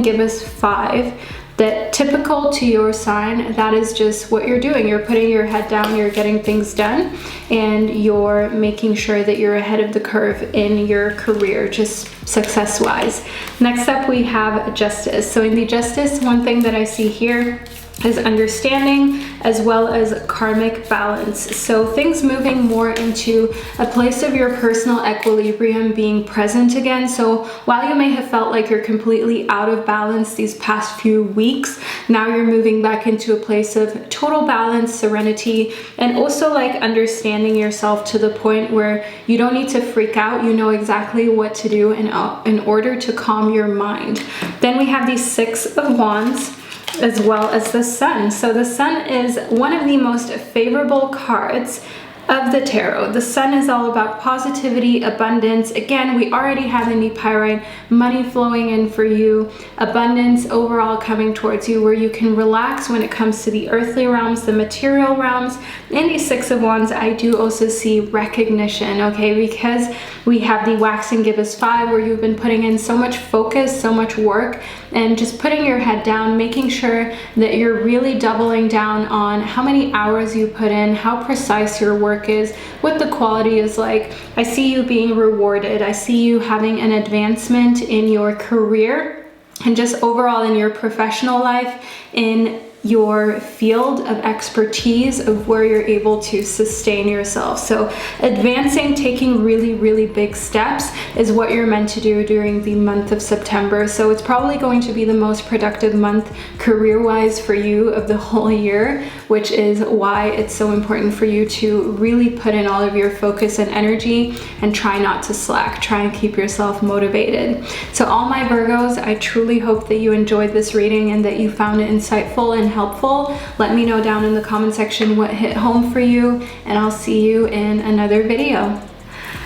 gibbous 5, that typical to your sign, that is just what you're doing. You're putting your head down, you're getting things done, and you're making sure that you're ahead of the curve in your career, just success-wise. Next up, we have justice. So in the justice, one thing that I see here is understanding, as well as karmic balance. So things moving more into a place of your personal equilibrium being present again. So while you may have felt like you're completely out of balance these past few weeks, now you're moving back into a place of total balance, serenity, and also like understanding yourself to the point where you don't need to freak out. You know exactly what to do in order to calm your mind. Then we have the 6 of Wands, as well as the Sun. So the Sun is one of the most favorable cards of the tarot. The Sun is all about positivity, abundance. Again, we already have in the pyrite money flowing in for you, abundance overall coming towards you, where you can relax when it comes to the earthly realms, the material realms. In the 6 of Wands, I do also see recognition, okay? Because we have the waxing gibbous 5, where you've been putting in so much focus, so much work, and just putting your head down, making sure that you're really doubling down on how many hours you put in, how precise your work is, what the quality is like. I see you being rewarded. I see you having an advancement in your career and just overall in your professional life, in your field of expertise of where you're able to sustain yourself. So advancing, taking really, really big steps is what you're meant to do during the month of September. So it's probably going to be the most productive month career-wise for you of the whole year, which is why it's so important for you to really put in all of your focus and energy and try not to slack. Try and keep yourself motivated. So all my Virgos, I truly hope that you enjoyed this reading and that you found it insightful and helpful. Let me know down in the comment section what hit home for you, and I'll see you in another video.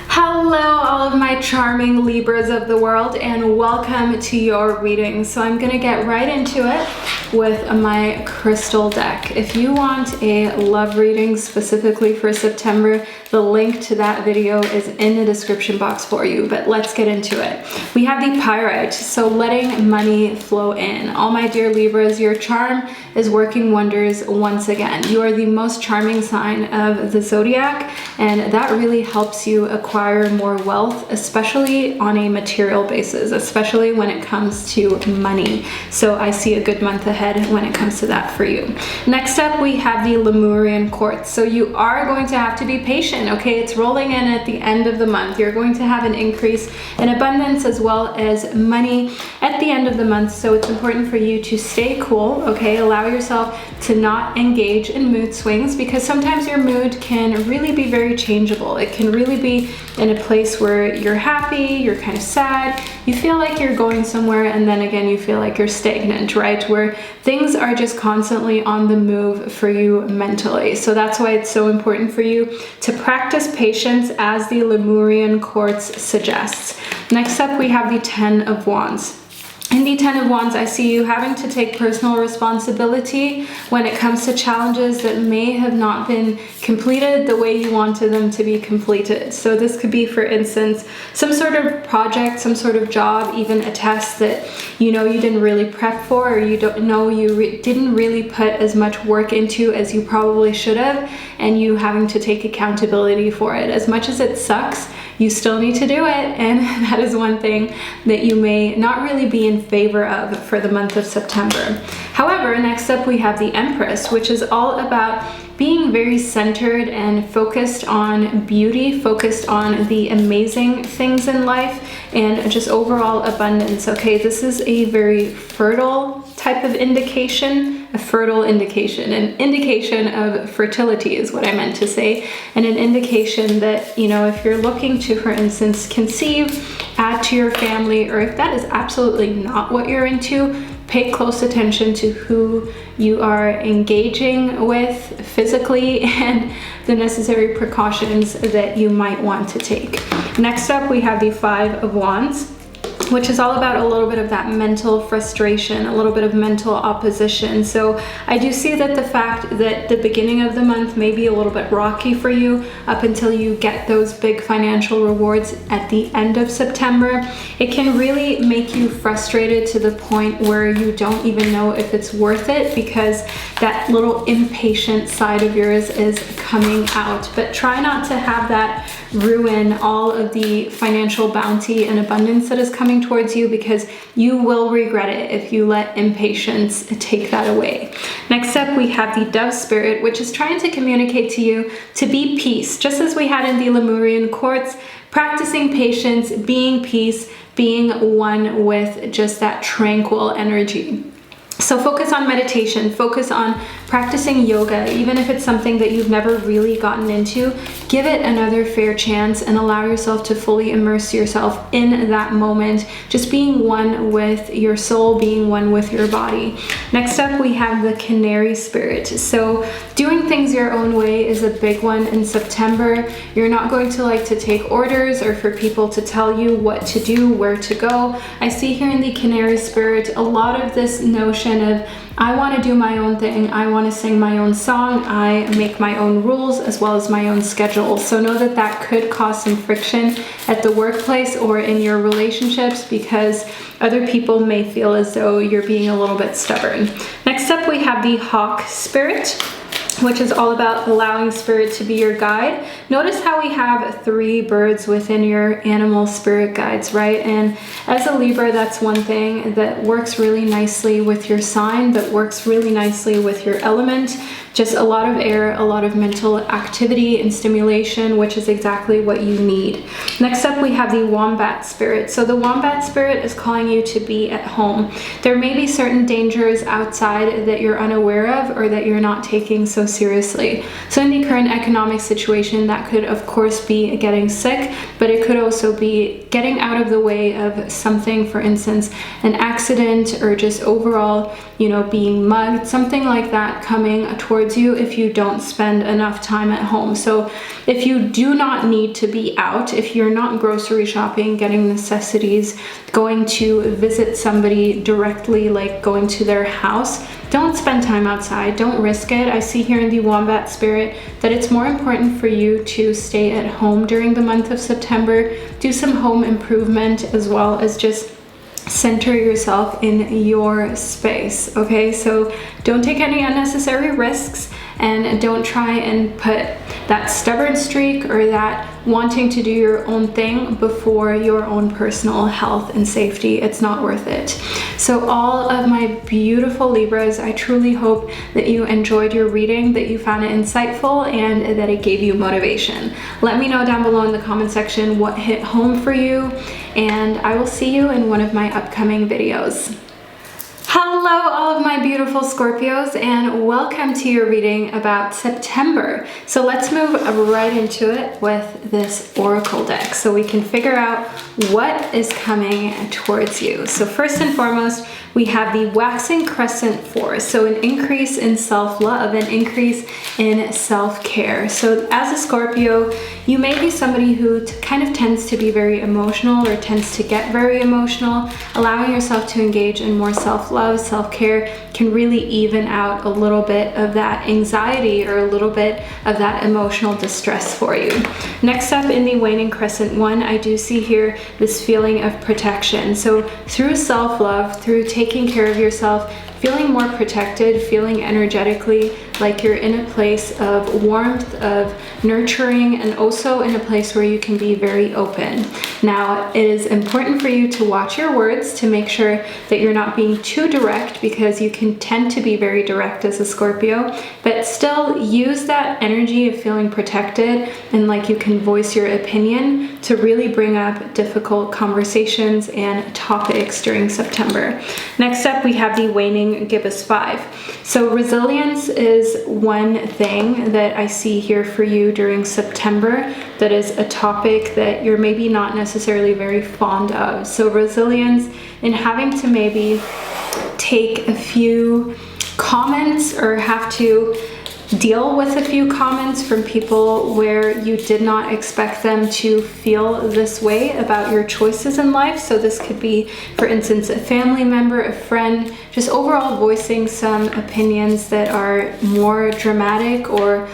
Hello Hello, all of my charming Libras of the world, and welcome to your reading. So I'm gonna get right into it with my crystal deck. If you want a love reading specifically for September, the link to that video is in the description box for you, but let's get into it. We have the Pyrite, so letting money flow in. All my dear Libras, your charm is working wonders once again. You are the most charming sign of the Zodiac, and that really helps you acquire more wealth, especially on a material basis, especially when it comes to money. So I see a good month ahead when it comes to that for you. Next up, we have the Lemurian Quartz. So you are going to have to be patient, okay? It's rolling in at the end of the month. You're going to have an increase in abundance as well as money at the end of the month. So it's important for you to stay cool, okay? Allow yourself to not engage in mood swings, because sometimes your mood can really be very changeable. It can really be in a place where you're happy, you're kind of sad, you feel like you're going somewhere, and then again you feel like you're stagnant, right? Where things are just constantly on the move for you mentally. So that's why it's so important for you to practice patience, as the Lemurian Quartz suggests. Next up, we have the Ten of Wands. In the Ten of Wands, I see you having to take personal responsibility when it comes to challenges that may have not been completed the way you wanted them to be completed. So this could be, for instance, some sort of project, some sort of job, even a test that you know you didn't really prep for, or you don't know you didn't really put as much work into as you probably should have, and you having to take accountability for it. As much as it sucks, you still need to do it, and that is one thing that you may not really be in favor of for the month of September. However, next up we have the Empress, which is all about being very centered and focused on beauty, focused on the amazing things in life, and just overall abundance, okay? This is a very fertile type of indication, an indication of fertility is what I meant to say, and an indication that, you know, if you're looking to, for instance, conceive, add to your family, or if that is absolutely not what you're into, pay close attention to who you are engaging with physically and the necessary precautions that you might want to take. Next up, we have the Five of Wands, which is all about a little bit of that mental frustration, a little bit of mental opposition. So I do see that the fact that the beginning of the month may be a little bit rocky for you up until you get those big financial rewards at the end of September, it can really make you frustrated to the point where you don't even know if it's worth it, because that little impatient side of yours is coming out. But try not to have that ruin all of the financial bounty and abundance that is coming towards you, because you will regret it if you let impatience take that away. Next up, we have the Dove Spirit, which is trying to communicate to you to be peace, just as we had in the Lemurian Quartz, practicing patience, being peace, being one with just that tranquil energy. So focus on meditation, focus on practicing yoga, even if it's something that you've never really gotten into. Give it another fair chance and allow yourself to fully immerse yourself in that moment, just being one with your soul, being one with your body. Next up, we have the Canary Spirit. So doing things your own way is a big one in September. You're not going to like to take orders or for people to tell you what to do, where to go. I see here in the Canary Spirit a lot of this notion of, I want to do my own thing, I want to sing my own song, I make my own rules as well as my own schedule. So know that that could cause some friction at the workplace or in your relationships, because other people may feel as though you're being a little bit stubborn. Next up, we have the Hawk Spirit, which is all about allowing spirit to be your guide. Notice how we have 3 birds within your animal spirit guides, right? And as a Libra, that's one thing that works really nicely with your sign, that works really nicely with your element. Just a lot of air, a lot of mental activity and stimulation, which is exactly what you need. Next up, we have the Wombat Spirit. So the Wombat Spirit is calling you to be at home. There may be certain dangers outside that you're unaware of or that you're not taking so seriously. So in the current economic situation, that could of course be getting sick, but it could also be getting out of the way of something, for instance, an accident or just overall, you know, being mugged, something like that coming towards towards you if you don't spend enough time at home. So if you do not need to be out, if you're not grocery shopping, getting necessities, going to visit somebody directly, like going to their house, don't spend time outside. Don't risk it. I see here in the Wombat spirit that it's more important for you to stay at home during the month of September, do some home improvement, as well as just center yourself in your space. Okay, so don't take any unnecessary risks, and don't try and put that stubborn streak or that wanting to do your own thing before your own personal health and safety. It's not worth it. So all of my beautiful Libras, I truly hope that you enjoyed your reading, that you found it insightful, and that it gave you motivation. Let me know down below in the comment section what hit home for you, and I will see you in one of my upcoming videos. Hello all of my beautiful Scorpios, and welcome to your reading about September. So let's move right into it with this oracle deck so we can figure out what is coming towards you. So first and foremost, we have the waxing crescent force, so an increase in self-love, an increase in self-care. So as a Scorpio, you may be somebody who kind of tends to be very emotional or tends to get very emotional. Allowing yourself to engage in more self-love, self-care can really even out a little bit of that anxiety or a little bit of that emotional distress for you. Next up in the waning crescent one, I do see here this feeling of protection. So through self-love, through taking care of yourself, feeling more protected, feeling energetically like you're in a place of warmth, of nurturing, and also in a place where you can be very open. Now, it is important for you to watch your words, to make sure that you're not being too direct, because you can tend to be very direct as a Scorpio, but still use that energy of feeling protected and like you can voice your opinion to really bring up difficult conversations and topics during September. Next up, we have the waning gibbous 5. So resilience is one thing that I see here for you during September that is a topic that you're maybe not necessarily very fond of. So resilience in having to maybe take a few comments or have to deal with a few comments from people where you did not expect them to feel this way about your choices in life. So this could be, for instance, a family member, a friend, just overall voicing some opinions that are more dramatic or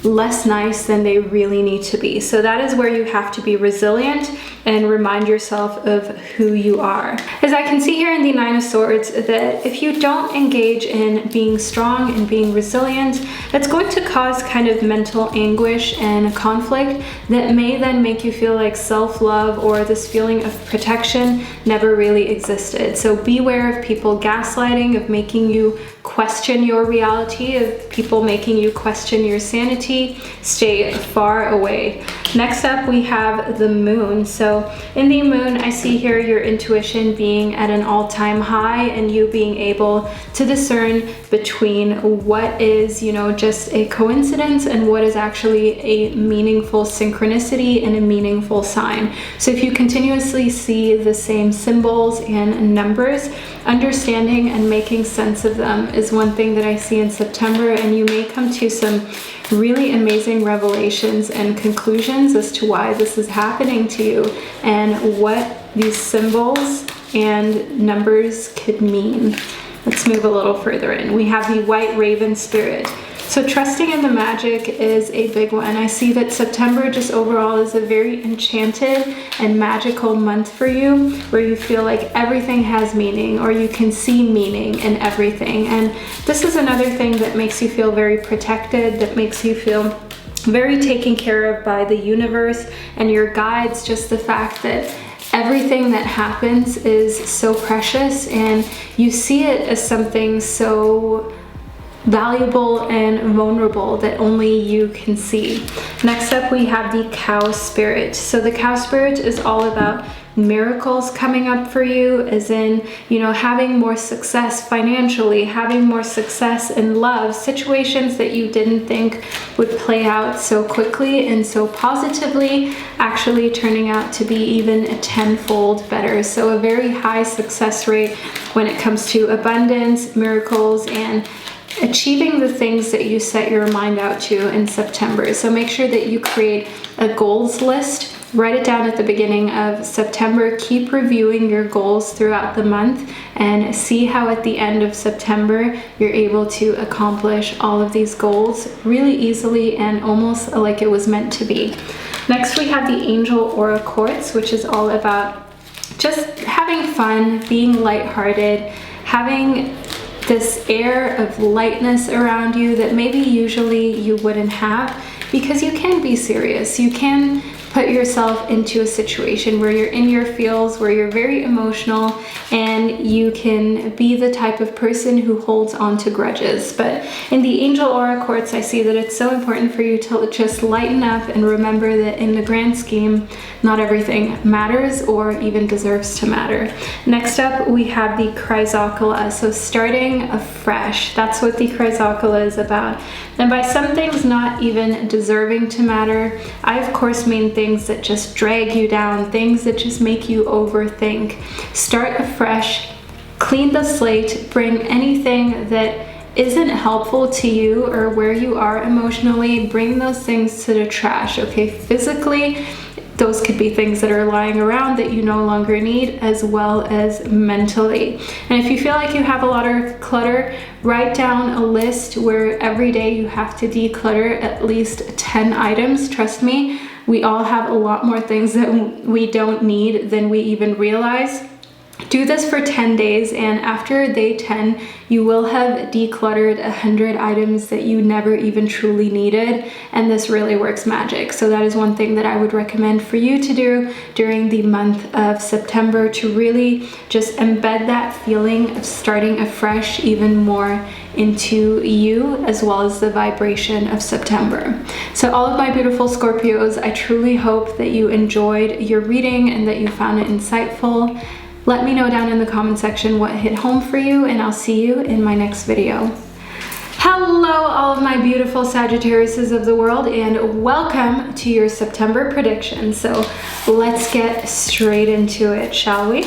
less nice than they really need to be. So that is where you have to be resilient and remind yourself of who you are. As I can see here in the Nine of Swords, that if you don't engage in being strong and being resilient, that's going to cause kind of mental anguish and conflict that may then make you feel like self-love or this feeling of protection never really existed. So beware of people gaslighting, of making you question your reality, of people making you question your sanity. Stay far away. Next up, we have the moon. So in the moon, I see here your intuition being at an all-time high and you being able to discern between what is, just a coincidence and what is actually a meaningful synchronicity and a meaningful sign. So if you continuously see the same symbols and numbers, understanding and making sense of them is one thing that I see in September, and you may come to some really amazing revelations and conclusions as to why this is happening to you and what these symbols and numbers could mean. Let's move a little further in. We have the white raven spirit. So trusting in the magic is a big one. I see that September just overall is a very enchanted and magical month for you, where you feel like everything has meaning, or you can see meaning in everything. And this is another thing that makes you feel very protected, that makes you feel very taken care of by the universe and your guides. Just the fact that everything that happens is so precious and you see it as something so valuable and vulnerable that only you can see. Next up, we have the cow spirit. So the cow spirit is all about miracles coming up for you, as in, having more success financially, having more success in love, situations that you didn't think would play out so quickly and so positively, actually turning out to be even a tenfold better. So a very high success rate when it comes to abundance, miracles, and achieving the things that you set your mind out to in September. So make sure that you create a goals list. Write it down at the beginning of September. Keep reviewing your goals throughout the month and see how at the end of September you're able to accomplish all of these goals really easily and almost like it was meant to be. Next, we have the Angel Aura Quartz, which is all about just having fun, being lighthearted, having this air of lightness around you that maybe usually you wouldn't have, because you can be serious. You can put yourself into a situation where you're in your feels, where you're very emotional, and you can be the type of person who holds on to grudges. But in the Angel Aura Quartz, I see that it's so important for you to just lighten up and remember that in the grand scheme, not everything matters or even deserves to matter. Next up, we have the Chrysocolla. So starting afresh, that's what the Chrysocolla is about. And by some things not even deserving to matter, I of course mean things that just drag you down, things that just make you overthink. Start afresh, clean the slate, bring anything that isn't helpful to you or where you are emotionally, bring those things to the trash, okay? Physically, those could be things that are lying around that you no longer need, as well as mentally. And if you feel like you have a lot of clutter, write down a list where every day you have to declutter at least 10 items. Trust me, we all have a lot more things that we don't need than we even realize. Do this for 10 days, and after day 10, you will have decluttered 100 items that you never even truly needed, and this really works magic. So that is one thing that I would recommend for you to do during the month of September, to really just embed that feeling of starting afresh even more into you, as well as the vibration of September. So all of my beautiful Scorpios, I truly hope that you enjoyed your reading and that you found it insightful. Let me know down in the comment section what hit home for you, and I'll see you in my next video. Hello, all of my beautiful Sagittariuses of the world, and welcome to your September prediction. So let's get straight into it, shall we?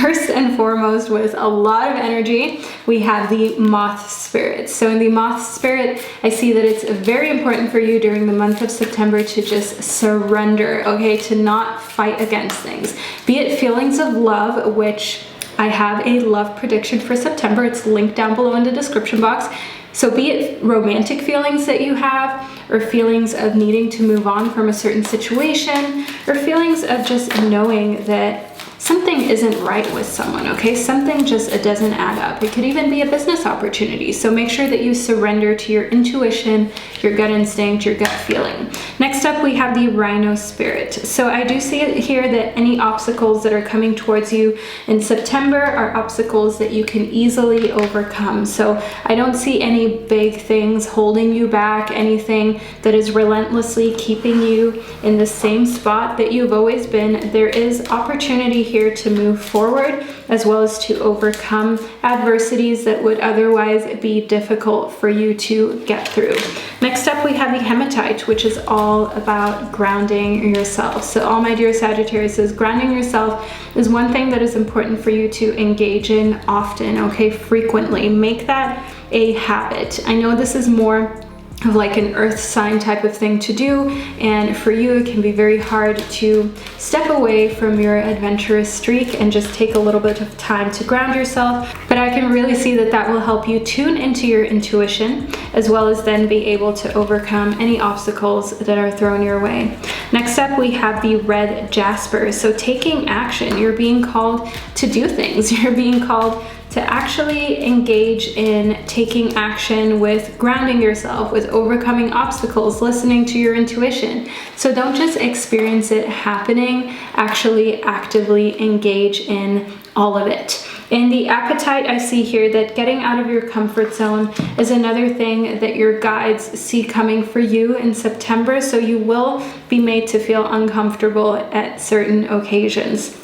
First and foremost, with a lot of energy, we have the Moth Spirit. So in the Moth Spirit, I see that it's very important for you during the month of September to just surrender, okay? To not fight against things. Be it feelings of love, which I have a love prediction for September. It's linked down below in the description box. So be it romantic feelings that you have, or feelings of needing to move on from a certain situation, or feelings of just knowing that something isn't right with someone, okay? Something just doesn't add up. It could even be a business opportunity. So make sure that you surrender to your intuition, your gut instinct, your gut feeling. Next up, we have the Rhino Spirit. So I do see it here that any obstacles that are coming towards you in September are obstacles that you can easily overcome. So I don't see any big things holding you back, anything that is relentlessly keeping you in the same spot that you've always been. There is opportunity here to move forward, as well as to overcome adversities that would otherwise be difficult for you to get through. Next up, we have the Hematite, which is all about grounding yourself. So all my dear Sagittarius, grounding yourself is one thing that is important for you to engage in often, okay? Frequently. Make that a habit. I know this is more of like an earth sign type of thing to do, and for you it can be very hard to step away from your adventurous streak and just take a little bit of time to ground yourself. But I can really see that that will help you tune into your intuition, as well as then be able to overcome any obstacles that are thrown your way. Next up, we have the Red Jasper. So taking action, you're being called to do things. You're being called to actually engage in taking action with grounding yourself, with overcoming obstacles, listening to your intuition. So don't just experience it happening, actually actively engage in all of it. In the Appetite, I see here that getting out of your comfort zone is another thing that your guides see coming for you in September. So you will be made to feel uncomfortable at certain occasions.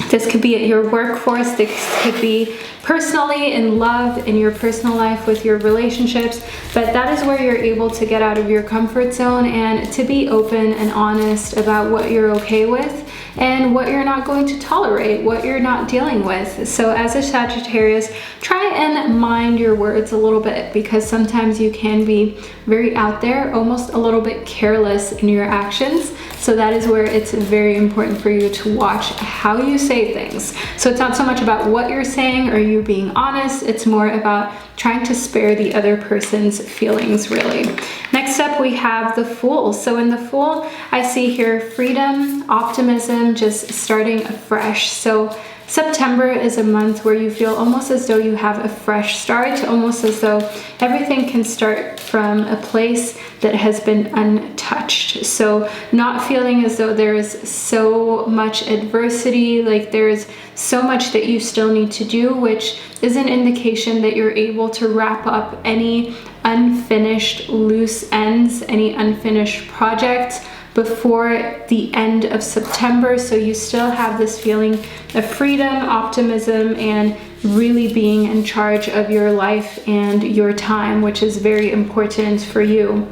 This could be at your workforce, this could be personally in love, in your personal life with your relationships, but that is where you're able to get out of your comfort zone and to be open and honest about what you're okay with and what you're not going to tolerate, what you're not dealing with. So as a Sagittarius, try and mind your words a little bit, because sometimes you can be very out there, almost a little bit careless in your actions. So that is where it's very important for you to watch how you say things. So it's not so much about what you're saying or you being honest, it's more about trying to spare the other person's feelings, really. Next up, we have the Fool. So in the Fool, I see here freedom, optimism, just starting afresh. So September is a month where you feel almost as though you have a fresh start, almost as though everything can start from a place that has been untouched. So not feeling as though there is so much adversity, like there's so much that you still need to do, which is an indication that you're able to wrap up any unfinished loose ends, any unfinished projects before the end of September. So you still have this feeling of freedom, optimism, and really being in charge of your life and your time, which is very important for you.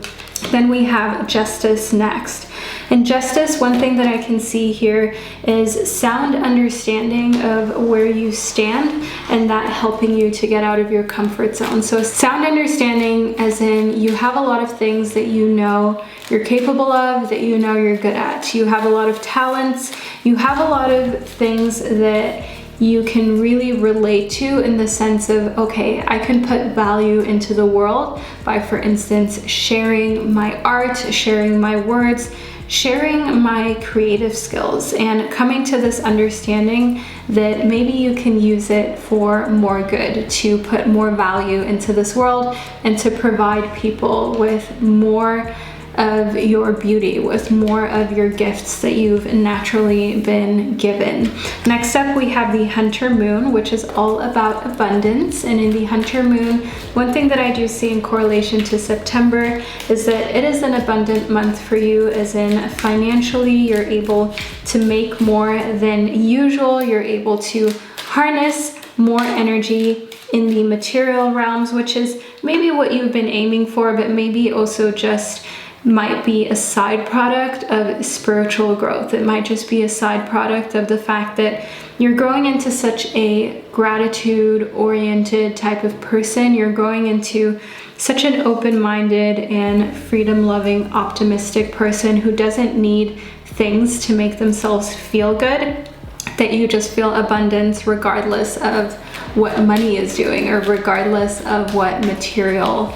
Then we have Justice next. In Justice, one thing that I can see here is sound understanding of where you stand, and that helping you to get out of your comfort zone. So sound understanding as in you have a lot of things that you know you're capable of, that you know you're good at. You have a lot of talents, you have a lot of things that you can really relate to, in the sense of, okay, I can put value into the world by, for instance, sharing my art, sharing my words, sharing my creative skills, and coming to this understanding that maybe you can use it for more good, to put more value into this world and to provide people with more of your beauty, with more of your gifts that you've naturally been given. Next up, we have the Hunter Moon, which is all about abundance. And in the Hunter Moon, one thing that I do see in correlation to September is that it is an abundant month for you, as in financially you're able to make more than usual. You're able to harness more energy in the material realms, which is maybe what you've been aiming for, but maybe also just might be a side product of spiritual growth. It might just be a side product of the fact that you're growing into such a gratitude-oriented type of person. You're growing into such an open-minded and freedom-loving, optimistic person who doesn't need things to make themselves feel good, that you just feel abundance regardless of what money is doing, or regardless of what material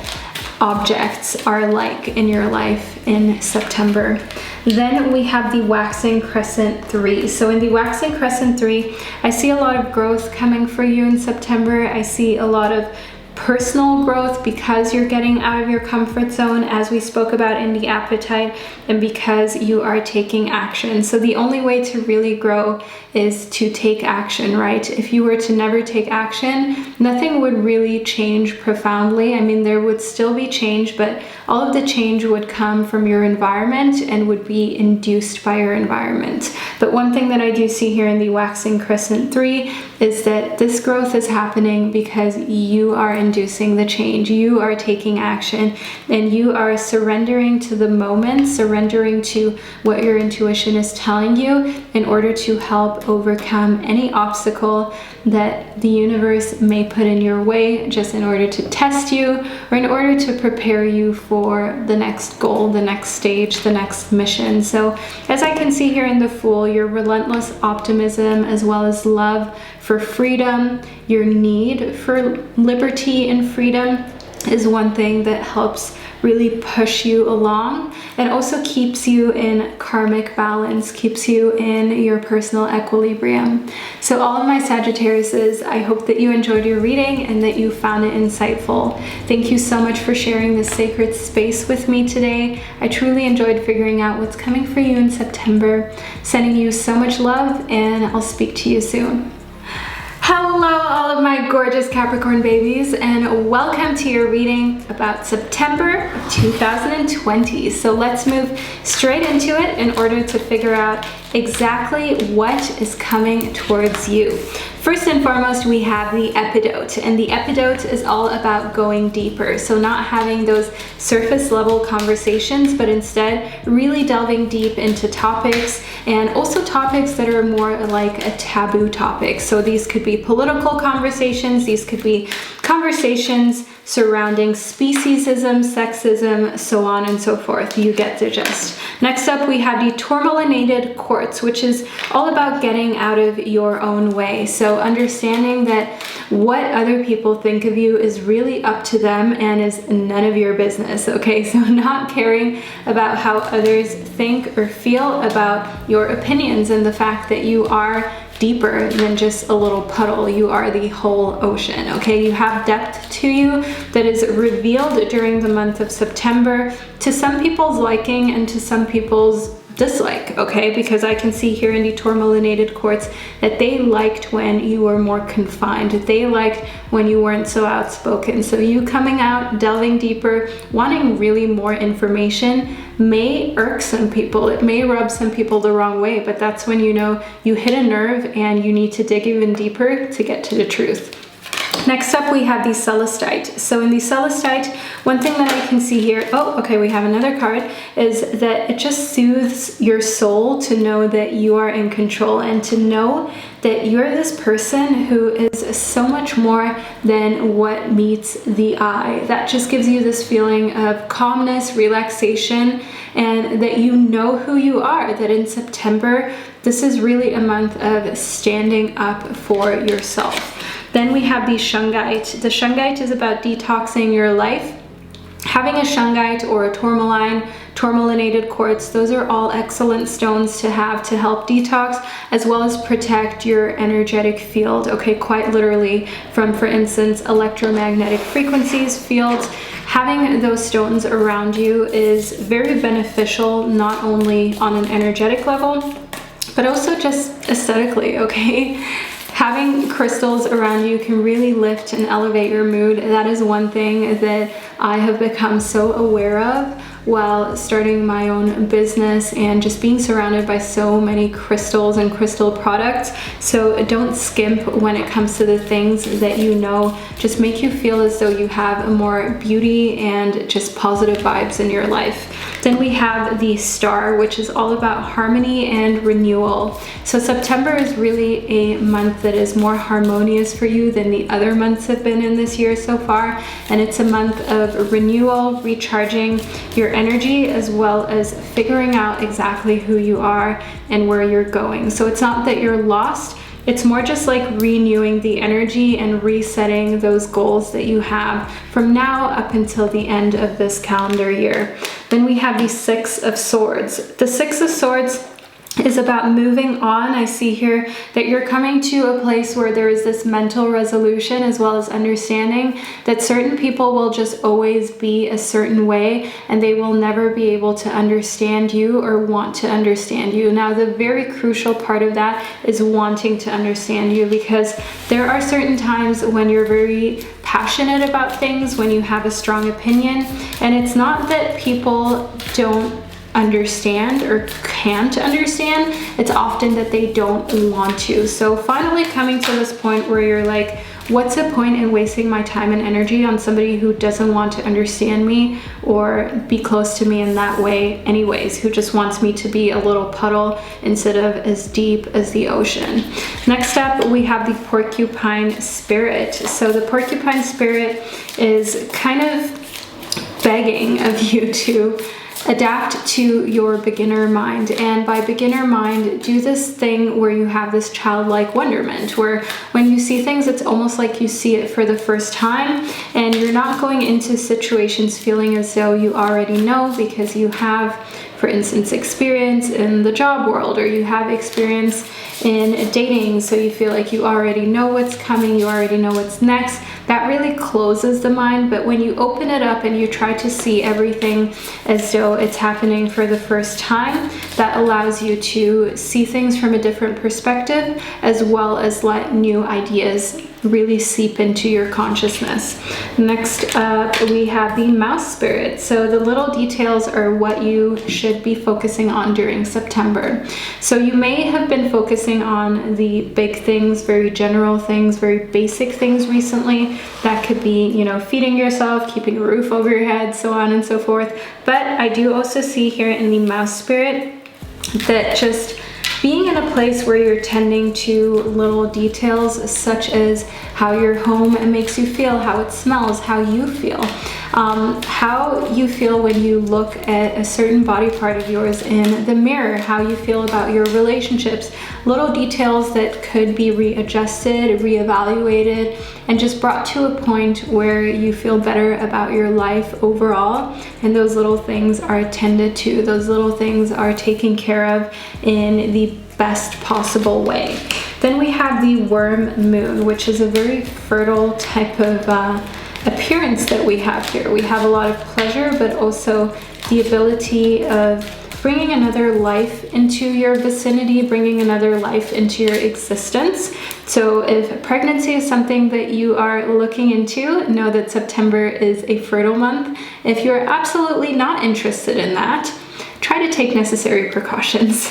objects are like in your life in September. Then we have the Waxing Crescent 3. So in the Waxing Crescent 3, I see a lot of growth coming for you in September. I see a lot of personal growth because you're getting out of your comfort zone, as we spoke about in the appetite, and because you are taking action. So the only way to really grow is to take action, right? If you were to never take action, nothing would really change profoundly. I mean, there would still be change, but all of the change would come from your environment and would be induced by your environment. But one thing that I do see here in the Waxing Crescent 3 is that this growth is happening because you are inducing the change. You are taking action, and you are surrendering to the moment, surrendering to what your intuition is telling you in order to help overcome any obstacle that the universe may put in your way, just in order to test you, or in order to prepare you for the next goal, the next stage, the next mission. So as I can see here in the Fool, your relentless optimism, as well as love for freedom, your need for liberty and freedom, is one thing that helps really push you along, and also keeps you in karmic balance, keeps you in your personal equilibrium. So all of my Sagittariuses, I hope that you enjoyed your reading and that you found it insightful. Thank you so much for sharing this sacred space with me today. I truly enjoyed figuring out what's coming for you in September. Sending you so much love, and I'll speak to you soon. Hello, all of my gorgeous Capricorn babies, and welcome to your reading about September of 2020. So let's move straight into it in order to figure out exactly what is coming towards you. First and foremost, we have the epidote, and the epidote is all about going deeper. So not having those surface level conversations, but instead really delving deep into topics, and also topics that are more like a taboo topic. So these could be political conversations, these could be conversations surrounding speciesism, sexism, so on and so forth. You get the gist. Next up, we have the tourmalinated quartz, which is all about getting out of your own way. So understanding that what other people think of you is really up to them and is none of your business, okay? So not caring about how others think or feel about your opinions, and the fact that you are deeper than just a little puddle. You are the whole ocean, okay? You have depth to you that is revealed during the month of September, to some people's liking and to some people's dislike, okay? Because I can see here in the tourmalinated quartz that they liked when you were more confined. They liked when you weren't so outspoken. So you coming out, delving deeper, wanting really more information may irk some people. It may rub some people the wrong way, but that's when you know you hit a nerve and you need to dig even deeper to get to the truth. Next up, we have the Celestite. So in the Celestite, one thing that I can see here, oh, okay, we have another card, is that it just soothes your soul to know that you are in control, and to know that you're this person who is so much more than what meets the eye. That just gives you this feeling of calmness, relaxation, and that you know who you are, that in September, this is really a month of standing up for yourself. Then we have the Shungite. The Shungite is about detoxing your life. Having a Shungite or a tourmaline, tourmalinated quartz, those are all excellent stones to have to help detox, as well as protect your energetic field, okay, quite literally from, for instance, electromagnetic frequencies, fields. Having those stones around you is very beneficial, not only on an energetic level, but also just aesthetically, okay? Having crystals around you can really lift and elevate your mood. That is one thing that I have become so aware of while starting my own business and just being surrounded by so many crystals and crystal products. So don't skimp when it comes to the things that you know just make you feel as though you have more beauty and just positive vibes in your life. Then we have the Star, which is all about harmony and renewal. So September is really a month that is more harmonious for you than the other months have been in this year so far. And it's a month of renewal, recharging your energy, as well as figuring out exactly who you are and where you're going. So it's not that you're lost, it's more just like renewing the energy and resetting those goals that you have from now up until the end of this calendar year. Then we have the Six of Swords. The Six of Swords is about moving on. I see here that you're coming to a place where there is this mental resolution, as well as understanding that certain people will just always be a certain way and they will never be able to understand you or want to understand you. Now, the very crucial part of that is wanting to understand you, because there are certain times when you're very passionate about things, when you have a strong opinion, and it's not that people don't understand or can't understand, it's often that they don't want to. So finally coming to this point where you're like, what's the point in wasting my time and energy on somebody who doesn't want to understand me or be close to me in that way anyways, who just wants me to be a little puddle instead of as deep as the ocean. Next up, we have the Porcupine Spirit. So the Porcupine Spirit is kind of begging of you to adapt to your beginner mind. And by beginner mind, do this thing where you have this childlike wonderment, where when you see things, it's almost like you see it for the first time, and you're not going into situations feeling as though you already know, because you have, for instance, experience in the job world, or you have experience in dating, so you feel like you already know what's coming, you already know what's next. That really closes the mind. But when you open it up and you try to see everything as though it's happening for the first time, that allows you to see things from a different perspective, as well as let new ideas really seep into your consciousness. Next up, we have the mouse spirit. So the little details are what you should be focusing on during September. So you may have been focusing on the big things, very general things, very basic things recently. That could be, you know, feeding yourself, keeping a roof over your head, so on and so forth. But I do also see here in the mouse spirit that just being in a place where you're tending to little details such as how your home makes you feel, how it smells, how you feel when you look at a certain body part of yours in the mirror, how you feel about your relationships, little details that could be readjusted, reevaluated, and just brought to a point where you feel better about your life overall. And those little things are attended to, those little things are taken care of in the best possible way. Then we have the worm moon, which is a very fertile type of appearance that we have here. We have a lot of pleasure, but also the ability of bringing another life into your vicinity, bringing another life into your existence. So if pregnancy is something that you are looking into, know that September is a fertile month. If you're absolutely not interested in that, try to take necessary precautions.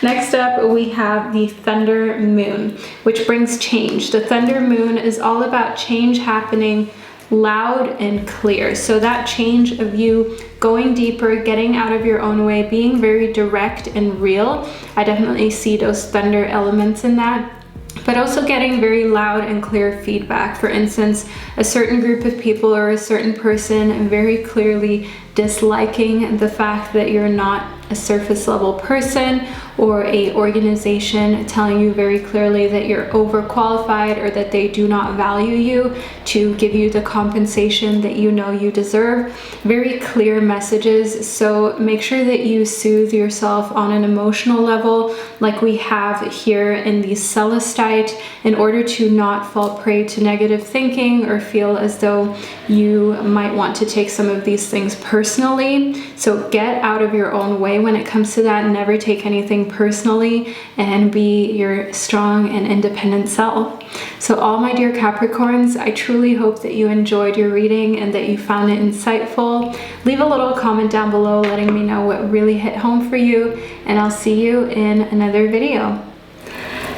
Next up, we have the thunder moon, which brings change. The thunder moon is all about change happening loud and clear. So that change of you going deeper, getting out of your own way, being very direct and real. I definitely see those thunder elements in that. But also getting very loud and clear feedback. For instance, a certain group of people or a certain person very clearly disliking the fact that you're not a surface level person, or a organization telling you very clearly that you're overqualified or that they do not value you to give you the compensation that you know you deserve. Very clear messages. So make sure that you soothe yourself on an emotional level like we have here in the Celestite, in order to not fall prey to negative thinking or feel as though you might want to take some of these things personally. So get out of your own way when it comes to that. Never take anything personally and be your strong and independent self. So all my dear Capricorns, I truly hope that you enjoyed your reading and that you found it insightful. Leave a little comment down below letting me know what really hit home for you, and I'll see you in another video.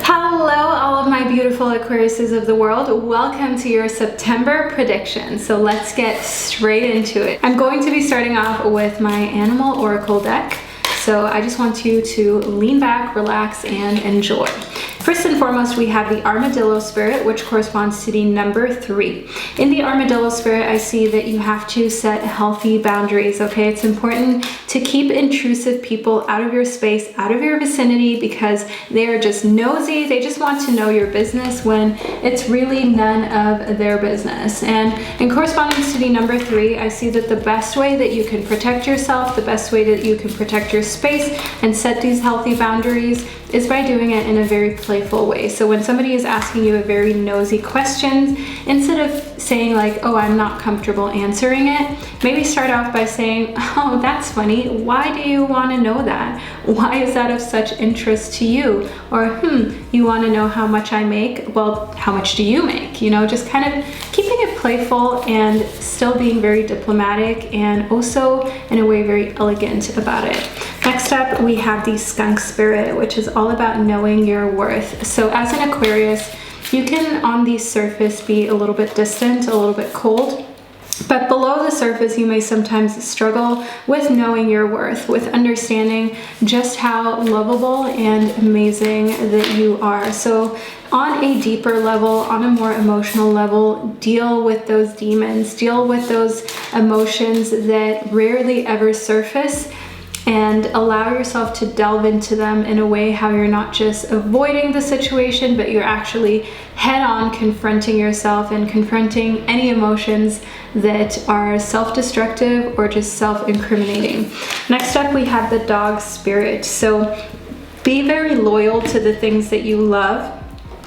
Hello, all of my beautiful Aquariuses of the world. Welcome to your September prediction. So let's get straight into it. I'm going to be starting off with my animal oracle deck. So I just want you to lean back, relax, and enjoy. First and foremost, we have the armadillo spirit, which corresponds to the number 3. In the armadillo spirit, I see that you have to set healthy boundaries, okay? It's important to keep intrusive people out of your space, out of your vicinity, because they are just nosy. They just want to know your business when it's really none of their business. And in correspondence to the number 3, I see that the best way that you can protect yourself, the best way that you can protect your space and set these healthy boundaries is by doing it in a very playful way. So when somebody is asking you a very nosy question, instead of saying like, oh, I'm not comfortable answering it, maybe start off by saying, oh, that's funny. Why do you want to know that? Why is that of such interest to you? Or, you want to know how much I make? Well, how much do you make? You know, just kind of keeping it playful and still being very diplomatic, and also in a way very elegant about it. Next up, we have the skunk spirit, which is all about knowing your worth. So as an Aquarius, you can on the surface be a little bit distant, a little bit cold, but below the surface, you may sometimes struggle with knowing your worth, with understanding just how lovable and amazing that you are. So on a deeper level, on a more emotional level, deal with those demons, deal with those emotions that rarely ever surface, and allow yourself to delve into them in a way how you're not just avoiding the situation, but you're actually head-on confronting yourself and confronting any emotions that are self-destructive or just self-incriminating. Next up, we have the dog spirit. So be very loyal to the things that you love.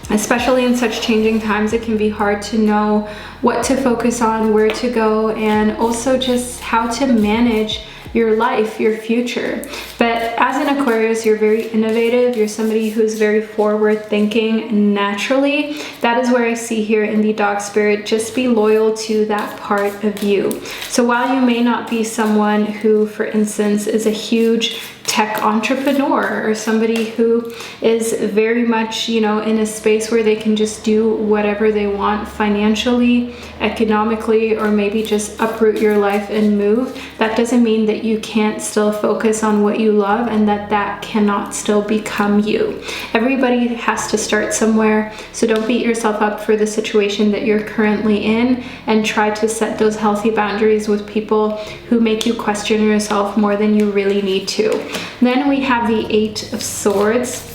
Especially in such changing times, it can be hard to know what to focus on, where to go, and also just how to manage your life, your future. But as an Aquarius, you're very innovative. You're somebody who's very forward thinking naturally. That is where I see here in the dog spirit. Just be loyal to that part of you. So while you may not be someone who, for instance, is a huge tech entrepreneur or somebody who is very much, in a space where they can just do whatever they want financially, economically, or maybe just uproot your life and move, that doesn't mean that you can't still focus on what you love and that cannot still become you. Everybody has to start somewhere, so don't beat yourself up for the situation that you're currently in, and try to set those healthy boundaries with people who make you question yourself more than you really need to. Then we have the Eight of Swords,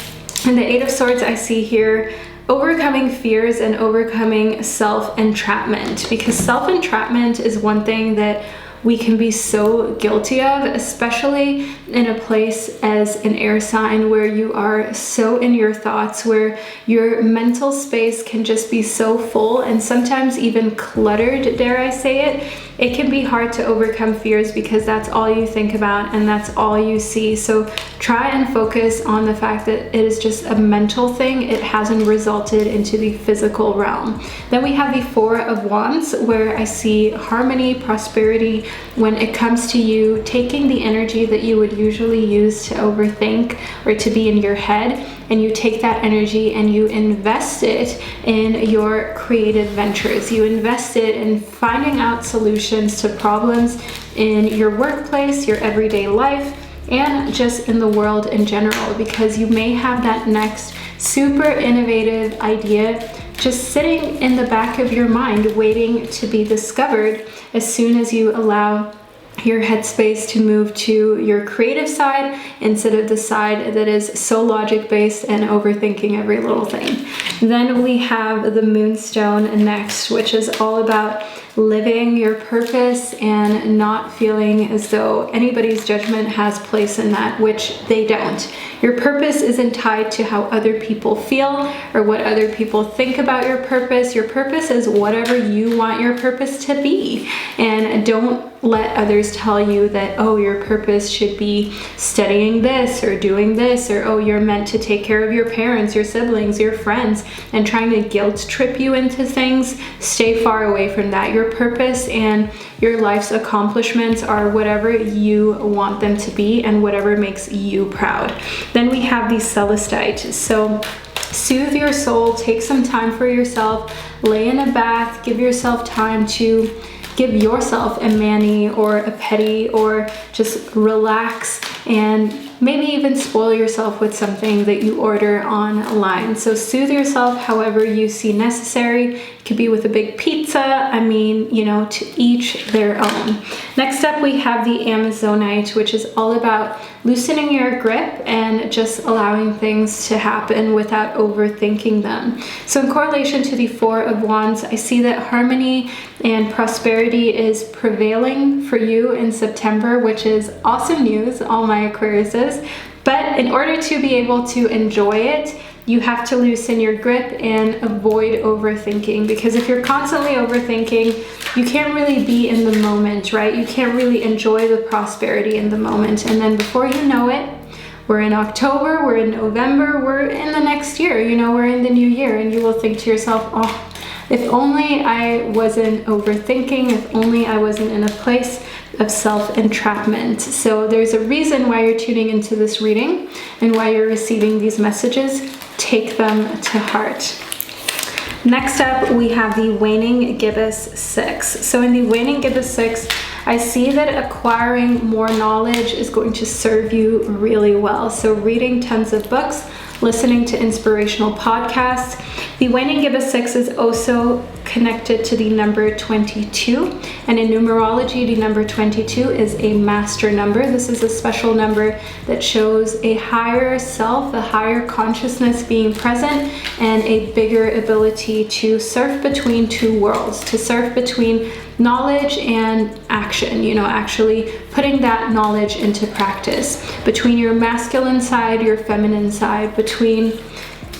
and the Eight of Swords I see here overcoming fears and overcoming self-entrapment, because self-entrapment is one thing that we can be so guilty of, especially in a place as an air sign where you are so in your thoughts, where your mental space can just be so full and sometimes even cluttered, dare I say it. It can be hard to overcome fears because that's all you think about and that's all you see. So try and focus on the fact that it is just a mental thing. It hasn't resulted into the physical realm. Then we have the Four of Wands, where I see harmony, prosperity, when it comes to you taking the energy that you would usually use to overthink or to be in your head, and you take that energy and you invest it in your creative ventures. You invest it in finding out solutions to problems in your workplace, your everyday life, and just in the world in general, because you may have that next super innovative idea just sitting in the back of your mind waiting to be discovered as soon as you allow your headspace to move to your creative side instead of the side that is so logic based and overthinking every little thing. Then we have the Moonstone next, which is all about living your purpose and not feeling as though anybody's judgment has place in that, which they don't. Your purpose isn't tied to how other people feel or what other people think about your purpose. Your purpose is whatever you want your purpose to be. And don't let others tell you that, oh, your purpose should be studying this or doing this, or oh, you're meant to take care of your parents, your siblings, your friends, and trying to guilt trip you into things. Stay far away from that. Your purpose and your life's accomplishments are whatever you want them to be and whatever makes you proud. Then we have the Celestite. So soothe your soul, take some time for yourself, lay in a bath, give yourself time to give yourself a mani or a pedi, or just relax and maybe even spoil yourself with something that you order online. So soothe yourself however you see necessary. It could be with a big pizza. I mean, to each their own. Next up, we have the Amazonite, which is all about loosening your grip and just allowing things to happen without overthinking them. So in correlation to the Four of Wands, I see that harmony and prosperity is prevailing for you in September, which is awesome news, all my Aquariuses. But in order to be able to enjoy it, you have to loosen your grip and avoid overthinking, because if you're constantly overthinking, you can't really be in the moment, right? You can't really enjoy the prosperity in the moment. And then before you know it, we're in October, we're in November, we're in the next year, we're in the new year, and you will think to yourself, oh, if only I wasn't overthinking, if only I wasn't in a place of self-entrapment. So there's a reason why you're tuning into this reading and why you're receiving these messages. Take them to heart. Next up, we have the waning gibbous 6. So in the waning gibbous 6, I see that acquiring more knowledge is going to serve you really well. So reading tons of books, listening to inspirational podcasts. The waning gibbous 6 is also connected to the number 22, and in numerology, the number 22 is a master number. This is a special number that shows a higher self, a higher consciousness being present, and a bigger ability to surf between two worlds, to surf between knowledge and action, actually putting that knowledge into practice, between your masculine side, your feminine side, between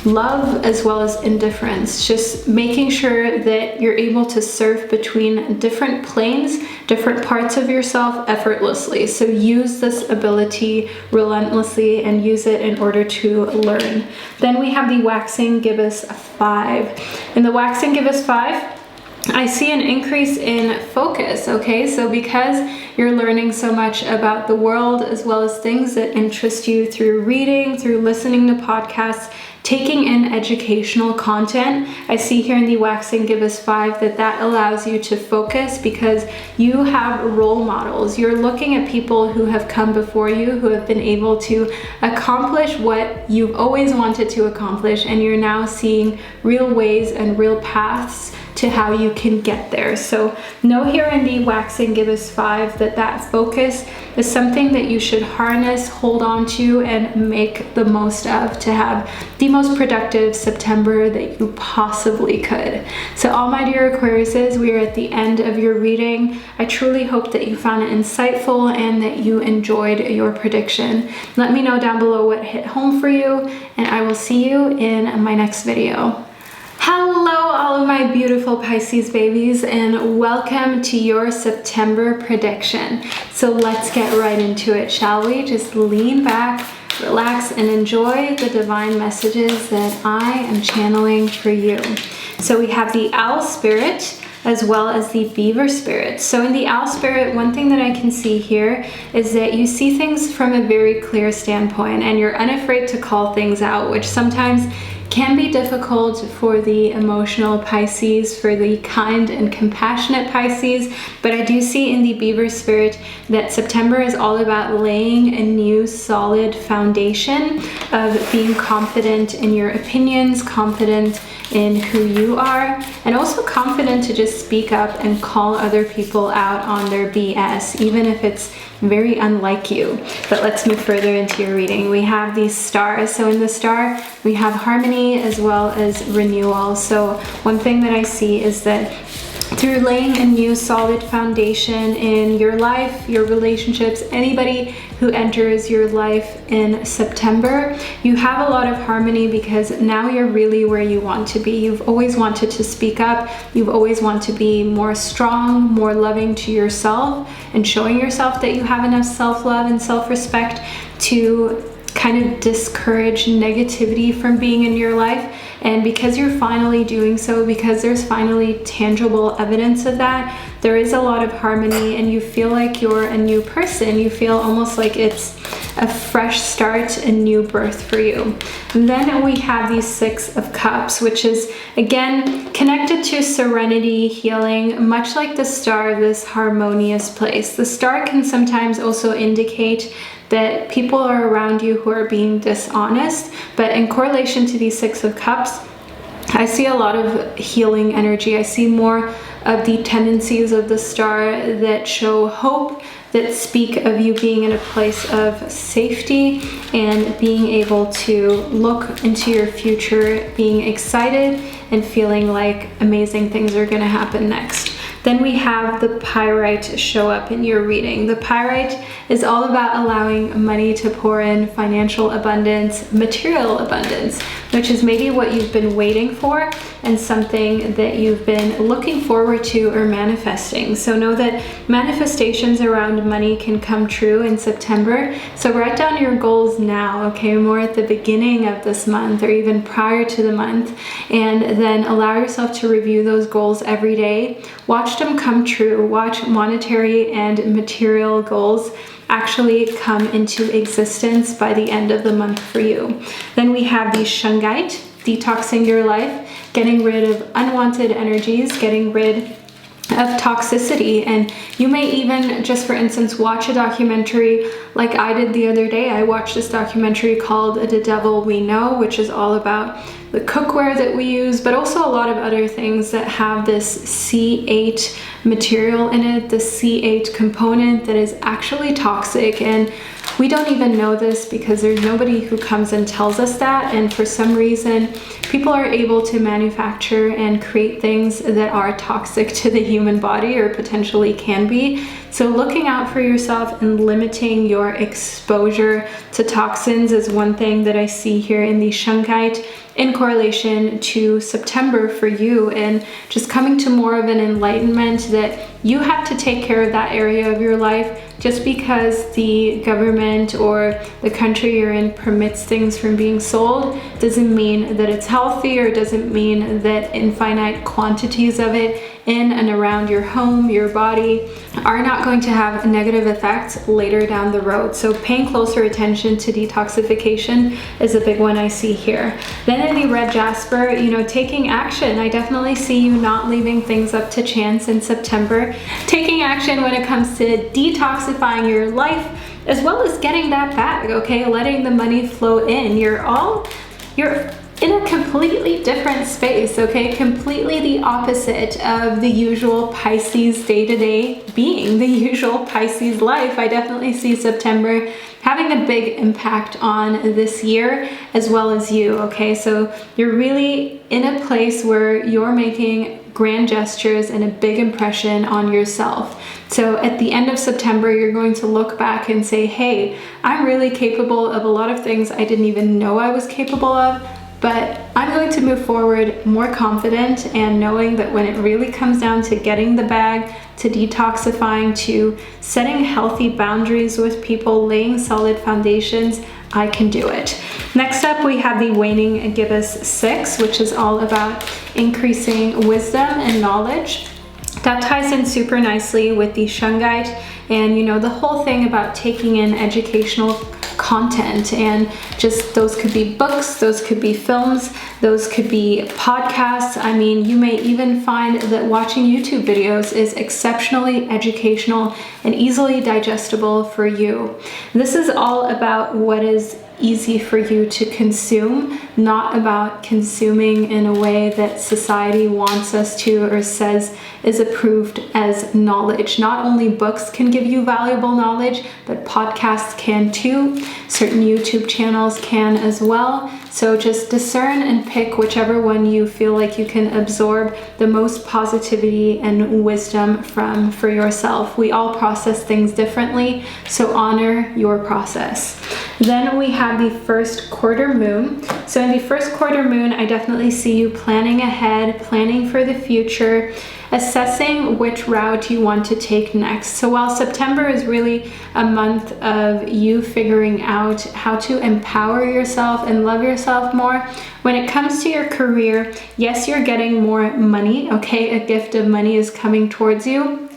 love as well as indifference. Just making sure that you're able to surf between different planes, different parts of yourself effortlessly. So use this ability relentlessly and use it in order to learn. Then we have the waxing gibbous 5. In the waxing gibbous 5, I see an increase in focus, okay? So because you're learning so much about the world as well as things that interest you through reading, through listening to podcasts, taking in educational content, I see here in the waxing gibbous 5 that allows you to focus because you have role models. You're looking at people who have come before you, who have been able to accomplish what you've always wanted to accomplish, and you're now seeing real ways and real paths to how you can get there. So know here in the waxing gibbous 5 that focus is something that you should harness, hold on to, and make the most of to have the most productive September that you possibly could. So all my dear Aquariuses, we are at the end of your reading. I truly hope that you found it insightful and that you enjoyed your prediction. Let me know down below what hit home for you, and I will see you in my next video. Hello, all of my beautiful Pisces babies, and welcome to your September prediction. So let's get right into it, shall we? Just lean back, relax, and enjoy the divine messages that I am channeling for you. So we have the Owl Spirit as well as the Beaver Spirit. So in the Owl Spirit, one thing that I can see here is that you see things from a very clear standpoint and you're unafraid to call things out, which sometimes can be difficult for the emotional Pisces, for the kind and compassionate Pisces, but I do see in the Beaver Spirit that September is all about laying a new solid foundation of being confident in your opinions, confident in who you are, and also confident to just speak up and call other people out on their BS, even if it's very unlike you. But let's move further into your reading. We have these stars. So in the star, we have harmony as well as renewal. So one thing that I see is that through laying a new solid foundation in your life, your relationships, anybody who enters your life in September, you have a lot of harmony because now you're really where you want to be. You've always wanted to speak up. You've always wanted to be more strong, more loving to yourself, and showing yourself that you have enough self-love and self-respect to kind of discourage negativity from being in your life. And because you're finally doing so, because there's finally tangible evidence of that, there is a lot of harmony and you feel like you're a new person. You feel almost like it's a fresh start, a new birth for you. And then we have the Six of Cups, which is again connected to serenity, healing, much like the star, this harmonious place. The star can sometimes also indicate that people are around you who are being dishonest, but in correlation to these Six of Cups, I see a lot of healing energy. I see more of the tendencies of the star that show hope, that speak of you being in a place of safety and being able to look into your future, being excited and feeling like amazing things are going to happen next. Then we have the Pyrite show up in your reading. The Pyrite is all about allowing money to pour in, financial abundance, material abundance, which is maybe what you've been waiting for and something that you've been looking forward to or manifesting. So know that manifestations around money can come true in September. So write down your goals now, okay, more at the beginning of this month or even prior to the month, and then allow yourself to review those goals every day. Watch them come true. Watch monetary and material goals actually come into existence by the end of the month for you. Then we have the Shungite, detoxing your life, getting rid of unwanted energies, getting rid of toxicity. And you may even, just for instance, watch a documentary like I did the other day. I watched this documentary called The Devil We Know, which is all about the cookware that we use, but also a lot of other things that have this C8 material in it, the C8 component that is actually toxic. And we don't even know this because there's nobody who comes and tells us that. And for some reason, people are able to manufacture and create things that are toxic to the human body, or potentially can be. So looking out for yourself and limiting your exposure to toxins is one thing that I see here in the shungite in correlation to September for you, and just coming to more of an enlightenment that you have to take care of that area of your life. Just because the government or the country you're in permits things from being sold doesn't mean that it's healthy, or doesn't mean that infinite quantities of it in and around your home, your body, are not going to have negative effects later down the road. So paying closer attention to detoxification is a big one I see here. Then in the red jasper, you know, taking action. I definitely see you not leaving things up to chance in September. Taking action when it comes to detoxifying your life, as well as getting that bag, okay? Letting the money flow in. You're in a completely different space, okay? Completely the opposite of the usual Pisces day-to-day being, the usual Pisces life. I definitely see September having a big impact on this year as well as you, okay? So you're really in a place where you're making grand gestures and a big impression on yourself. So at the end of September, you're going to look back and say, hey, I'm really capable of a lot of things I didn't even know I was capable of, but I'm going to move forward more confident and knowing that when it really comes down to getting the bag, to detoxifying, to setting healthy boundaries with people, laying solid foundations, I can do it. Next up, we have the waning gibbous 6, which is all about increasing wisdom and knowledge. That ties in super nicely with the shungite, and you know, the whole thing about taking in educational content, and just those could be books, those could be films, those could be podcasts. I mean, you may even find that watching YouTube videos is exceptionally educational and easily digestible for you. This is all about what is easy for you to consume, not about consuming in a way that society wants us to or says is approved as knowledge. Not only books can give you valuable knowledge, but podcasts can too. Certain YouTube channels can as well. So just discern and pick whichever one you feel like you can absorb the most positivity and wisdom from for yourself. We all process things differently, so honor your process. Then we have the first quarter moon. So in the first quarter moon, I definitely see you planning ahead, planning for the future, assessing which route you want to take next. So while September is really a month of you figuring out how to empower yourself and love yourself more, when it comes to your career, yes, you're getting more money, okay? A gift of money is coming towards you,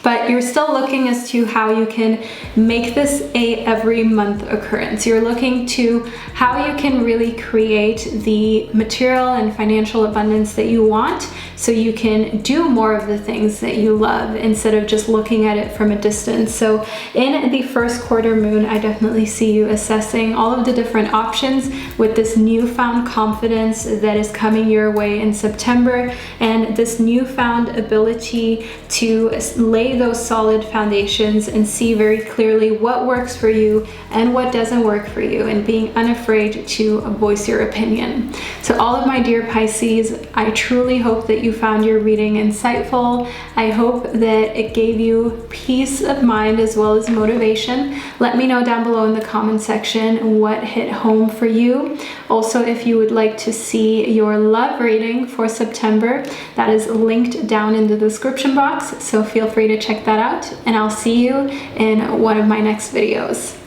but you're still looking as to how you can make this a every month occurrence. You're looking to how you can really create the material and financial abundance that you want, so you can do more of the things that you love instead of just looking at it from a distance. So in the first quarter moon, I definitely see you assessing all of the different options with this newfound confidence that is coming your way in September, and this newfound ability to lay those solid foundations and see very clearly what works for you and what doesn't work for you, and being unafraid to voice your opinion. So all of my dear Pisces, I truly hope that you found your reading insightful. I hope that it gave you peace of mind as well as motivation. Let me know down below in the comment section what hit home for you. Also, if you would like to see your love reading for September, that is linked down in the description box, so feel free to check that out, and I'll see you in one of my next videos.